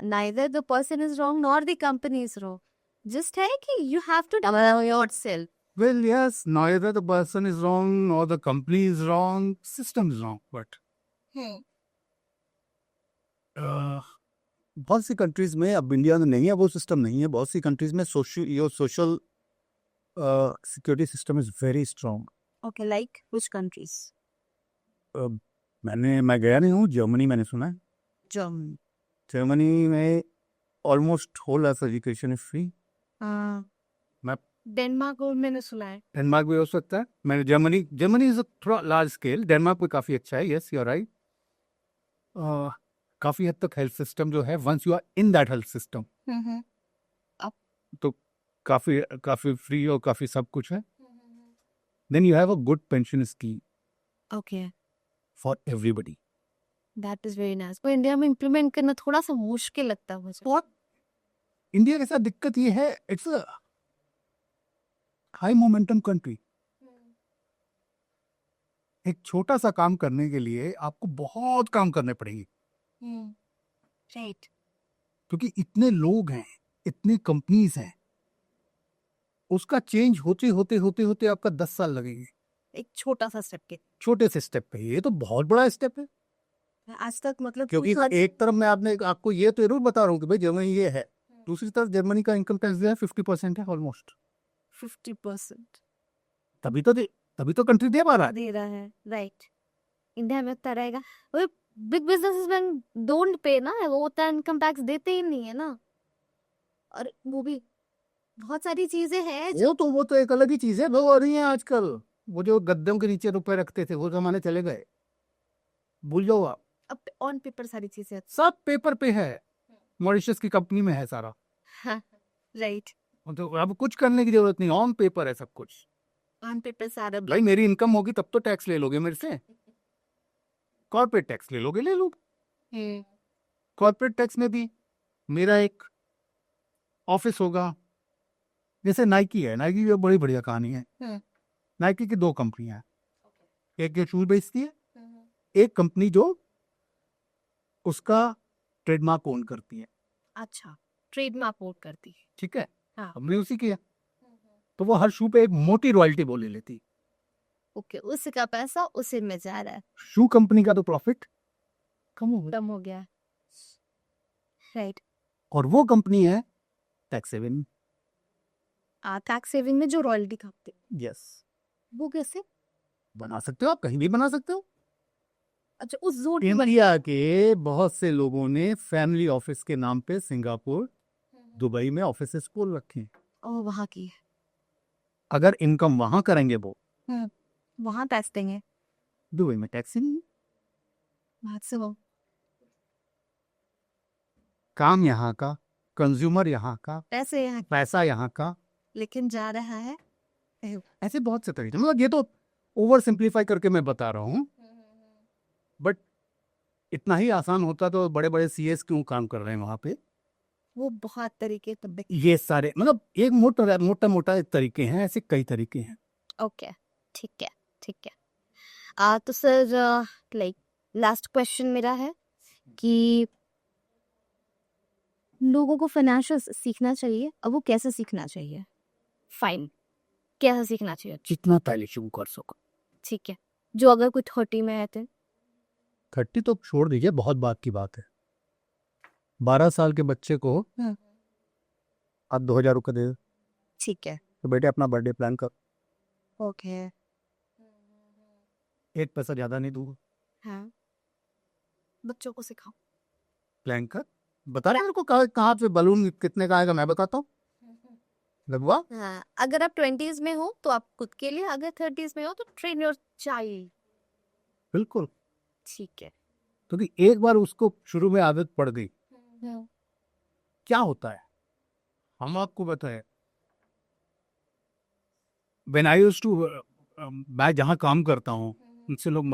neither the person is wrong nor the company is wrong, just है कि you have to develop yourself. Well, yes, neither the person is wrong nor the company is wrong, system is wrong, but बहुत सी countries में, अब India में नहीं है वो system, नहीं है, बहुत सी कंट्रीज में social security system is very strong. Okay, like which countries? मैं गया नहीं हूँ, जर्मनी मैंने सुना है, Germany. जर्मनी में almost whole life education is free. मैं डेनमार्क और मैंने सुना है। डेनमार्क भी हो सकता है, मैंने जर्मनी इज थोड़ा लार्ज स्केल, डेनमार्क भी काफ़ी अच्छा है, यस यू आर राइट। काफ़ी हद तक हेल्थ सिस्टम जो है, once you are in that health system, तो काफ़ी काफ़ी फ्री और काफ़ी सब कुछ है। Then you have a good pension scheme Okay, for everybody. that is very nice. वो इंडिया में इम्प्लीमेंट करना थोड़ा सा मुश्किल लगता है मुझे। और इंडिया के साथ दिक्कत ये है, it's a high momentum country. एक छोटा सा काम करने के लिए आपको बहुत काम करने पड़ेंगे, राइट। क्योंकि इतने लोग हैं, इतनी कंपनीज हैं, उसका चेंज होते होते होते होते आपका 10 साल लगेंगे, एक छोटा सा स्टेप के। छोटे से स्टेप पे। ये तो बहुत बड़ा स्टेप है, आज तक मतलब क्योंकि एक तरफ मैं आपको ये तो जरूर बता रहा हूँ कि भाई जर्मनी ये है, दूसरी तरफ जर्मनी का इनकम टैक्स जो है 50% है ऑलमोस्ट। 50% तभी तो कंट्री दे पा रहा है। दे रहा है, राइट। इंडिया में उतना रहेगा। वो बिग बिजनेसमैन डोंट पे ना, वो उतना इनकम टैक्स देते ही नहीं है ना। और वो भी बहुत सारी चीजें हैं जो वो तो एक अलग ही चीज है। वो हो रही है आजकल, वो जो गद्दों के नीचे रुपए रखते थे वो जमाने चले गए, भूल जाओ आप। अब ऑन पेपर सारी चीजें। सब पेपर पे है, मॉरिशस की कंपनी में है सारा। हाँ, राइट। तो अब कुछ करने की जरूरत नहीं, ऑन पेपर है सब कुछ। ऑन पेपर सारा भाई मेरी इनकम होगी तब तो टैक्स ले लोगे मेरे से, कॉर्पोरेट टैक्स ले लोगे, ले लो। कॉर्पोरेट टैक्स में भी मेरा एक ऑफिस होगा। जैसे नाइकी है, नाइकी की बड़ी बढ़िया कहानी है। नाइकी की दो कंपनियां हैं, एक जो शूज बेचती है, एक कंपनी जो उसका ट्रेडमार्क ओन करती है। अच्छा, ट्रेडमार्क वोट करती है। ठीक है, हाँ। कंपनी उसी की है। तो वो हर शू पे एक मोटी रॉयल्टी बोले लेती। ओके, उसका पैसा उसी में जा रहा है, शू कंपनी का तो प्रॉफिट कम हो गया, कम हो गया। राइट। और वो कंपनी है टैक्स सेविंग। टैक्स सेविंग में जो रॉयल्टी खाते यस, वो कैसे? बना सकते हो आप, कहीं भी बना सकते हो। अच्छा, उस जोन इंडिया के बहुत से लोगों ने फैमिली ऑफिस के नाम पे सिंगापुर, दुबई में ऑफिसेस खोल रखे हैं। और वहाँ की अगर इनकम वहां करेंगे वो, वहाँ टैक्स देंगे। दुबई में टैक्स ही नहीं है। बात से वो काम यहाँ का, कंज्यूमर यहाँ का, पैसे यहाँ, पैसा यहाँ का। लेकिन जा रहा है। ऐसे बहुत से तरीके, मतलब ये तो ओवर सिंप्लीफाई करके मैं बता रहा हूँ, बट इतना ही आसान होता तो बड़े बड़े सीएस क्यों काम कर रहे हैं वहां पे। वो बहुत तरीके ये सारे मतलब एक मोटा मोटा मोटा तरीके हैं, ऐसे कई तरीके हैं। ओके, ठीक है, ठीक है। तो सर, लाइक लास्ट क्वेश्चन मेरा है कि लोगों को फाइनेंशियल सीखना चाहिए, अब वो कैसे सीखना चाहिए? फाइन, कैसे सीखना चाहिए? जितना पहले शुरू कर सको। ठीक है, जो अगर कोई 30 में है तो 30 तो छोड़ दीजिए, बहुत बात की बात है। 12 साल के बच्चे को आप 2,000 रुपये दे दो, ठीक है। तो बेटे अपना बर्थडे प्लान कर। ओके। एक पैसा ज्यादा नहीं दूंगा, हाँ, बच्चों को सिखाओ। प्लान कर। बता रहे हैं मेरे को कहाँ से बलून कितने का आएगा, मैं बताता हूँ। लगवा। हाँ, अगर आप 20s में हो तो आप खुद के लिए, अगर 30s में हो तो ट्रेन योर चाइल्ड। बिल्कुल, ठीक है। क्योंकि एक बार उसको शुरू में आदत पड़ गई, क्या होता है हम आपको बताएं। व्हेन आई यूज्ड टू, मैं जहाँ काम करता हूँ उनसे लोग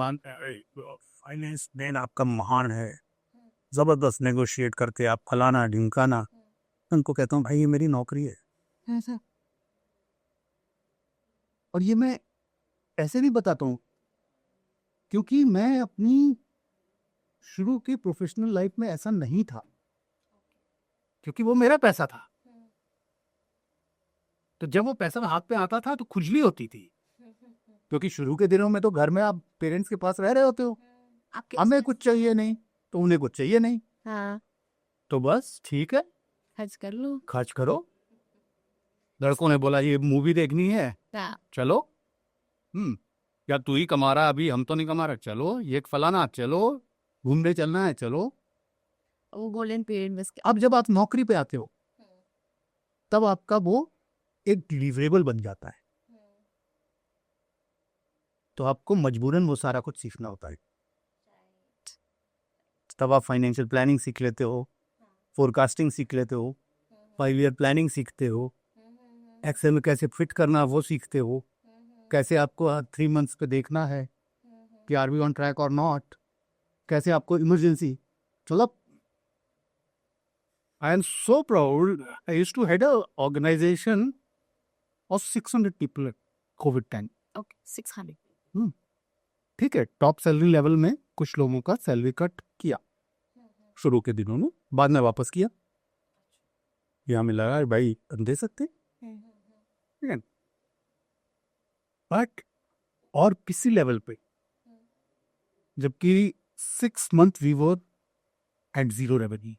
फाइनेंस मैन आपका महान है, जबरदस्त नेगोशिएट करके आप फलाना ढिमकाना। उनको कहता हूँ भाई ये मेरी नौकरी है, और ये मैं ऐसे भी बताता हूँ क्योंकि मैं अपनी शुरू की प्रोफेशनल लाइफ में ऐसा नहीं था, क्योंकि वो मेरा पैसा था। तो जब वो पैसा हाथ पे आता था तो खुजली होती थी, क्योंकि शुरू के दिनों में तो घर में आप पेरेंट्स के पास रह रहे होते हो, हमें कुछ चाहिए नहीं तो उन्हें कुछ चाहिए नहीं, हाँ, तो बस ठीक है खर्च कर लो। खर्च करो। लड़कों ने बोला ये मूवी देखनी है, हाँ, चलो। या तू ही कमा रहा, अभी हम तो नहीं कमा रहे, चलो ये फलाना, चलो घूमने चलना है, चलो। वो गोल्डन पीरियड में अब जब आप नौकरी पे आते हो तब आपका वो एक डिलीवरेबल बन जाता है, तो आपको मजबूरन वो सारा कुछ सीखना होता है। तब आप फाइनेंशियल प्लानिंग सीख लेते हो, फोरकास्टिंग सीख लेते हो, 5 ईयर प्लानिंग सीखते हो, एक्सेल में कैसे फिट करना वो सीखते हो, कैसे आपको 3 मंथ्स पे देखना है कि आर वी ऑन ट्रैक और नॉट, कैसे आपको इमरजेंसी। मतलब I am so proud, I used to head a organization of 600 people covid time. Okay, 600। ठीक है, टॉप सैलरी लेवल में कुछ लोगों का सैलरी कट किया शुरू के दिनों में, बाद में वापस किया। यहाँ मिला यार भाई दे सकते, ठीक है। बट और किसी लेवल पे, जबकि 6 month we were at 0 revenue,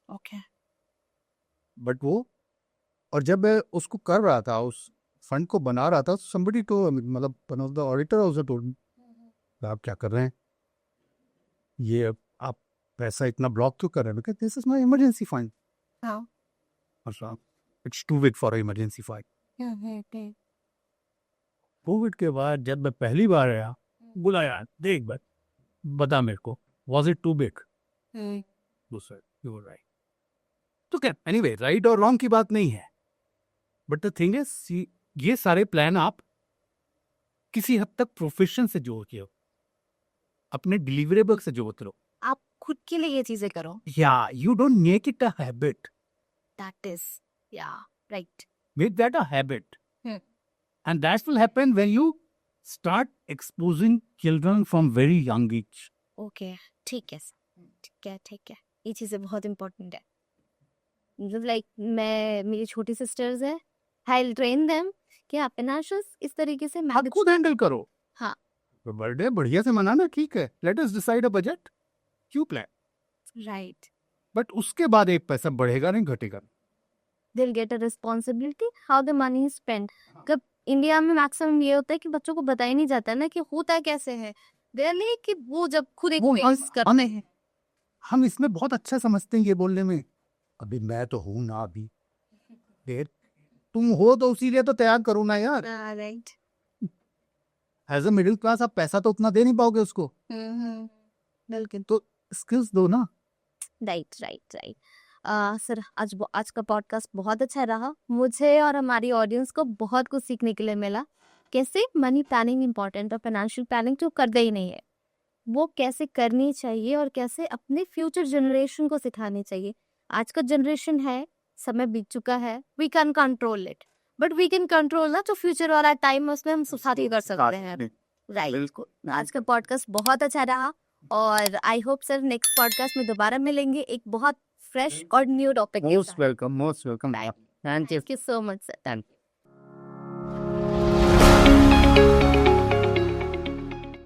okay. But वो, और जब मैं उसको कर रहा था, उस फंड को बना रहा था, somebody तो मतलब one of the auditor also told me आप क्या कर रहे हैं, ये अब आप पैसा इतना ब्लॉक क्यों कर रहे हो? This is my emergency fund. हाँ अच्छा, it's too big for emergency fund. Covid के बाद जब मैं पहली बार आया, बोला यार देख बता मेरे को, वाज इट टू बिग? दूसरा, यू वर राइट। तो क्या, एनीवे, राइट और रॉन्ग की बात नहीं है, बट द थिंग इज ये सारे प्लान आप किसी हद तक प्रोफेशन से जोड़ते हो, अपने डिलीवरेबल से जोड़ते हो। आप खुद के लिए ये चीजें करो। या you don't make it a habit, that is yeah right. Make that a habit, and that will happen when you start exposing children from very young age. Okay ठीक है sir, ठीक है, ये चीजें बहुत इंपॉर्टेंट है। मतलब लाइक मैं, मेरी छोटी सिस्टर्स है, आई विल ट्रेन देम कि आप फाइनेंशियल्स इस तरीके से आप मैनेज। खुद हैंडल करो। हाँ तो बर्थडे बढ़िया से मनाना, ठीक है, let us decide a budget, क्यों प्लान, राइट। बट उसके बाद एक पैसा बढ़ेगा नहीं घटेगा। they'll get a responsibility how the money is spent। कब इंडिया में मैक्सिमम ये होता है कि बच्चों को बताया नहीं जाता ना कि होता कैसे है, देयर कि वो जब खुद एक face करते हैं। हम इसमें बहुत अच्छा समझते हैं ये बोलने में, अभी मैं तो हूं ना, अभी देर तुम हो तो उसीलिए तो तैयार करूँ ना यार। Right. As a middle class आप पैसा तो उतना दे नहीं पाओगे उसको, बिल्कुल। तो स्किल्स दो ना। राइट। सर आज का पॉडकास्ट बहुत अच्छा रहा, मुझे और हमारी ऑडियंस को बहुत कुछ सीखने के लिए मिला। कैसे मनी प्लानिंग इम्पोर्टेंट और फाइनेंशियल प्लानिंग जो करते ही नहीं है वो कैसे करनी चाहिए और कैसे अपने फ्यूचर जनरेशन को सिखानी चाहिए। आज का जनरेशन है, समय बीत चुका है, we can control it, but we can control ना जो फ्यूचर वाला टाइम है उसमें हम सुधार कर सकते हैं। राइट। आज का पॉडकास्ट बहुत अच्छा रहा और I hope sir next podcast में दोबारा मिलेंगे एक बहुत फ्रेश और न्यू टॉपिक के साथ। Most welcome. Thank you so much sir.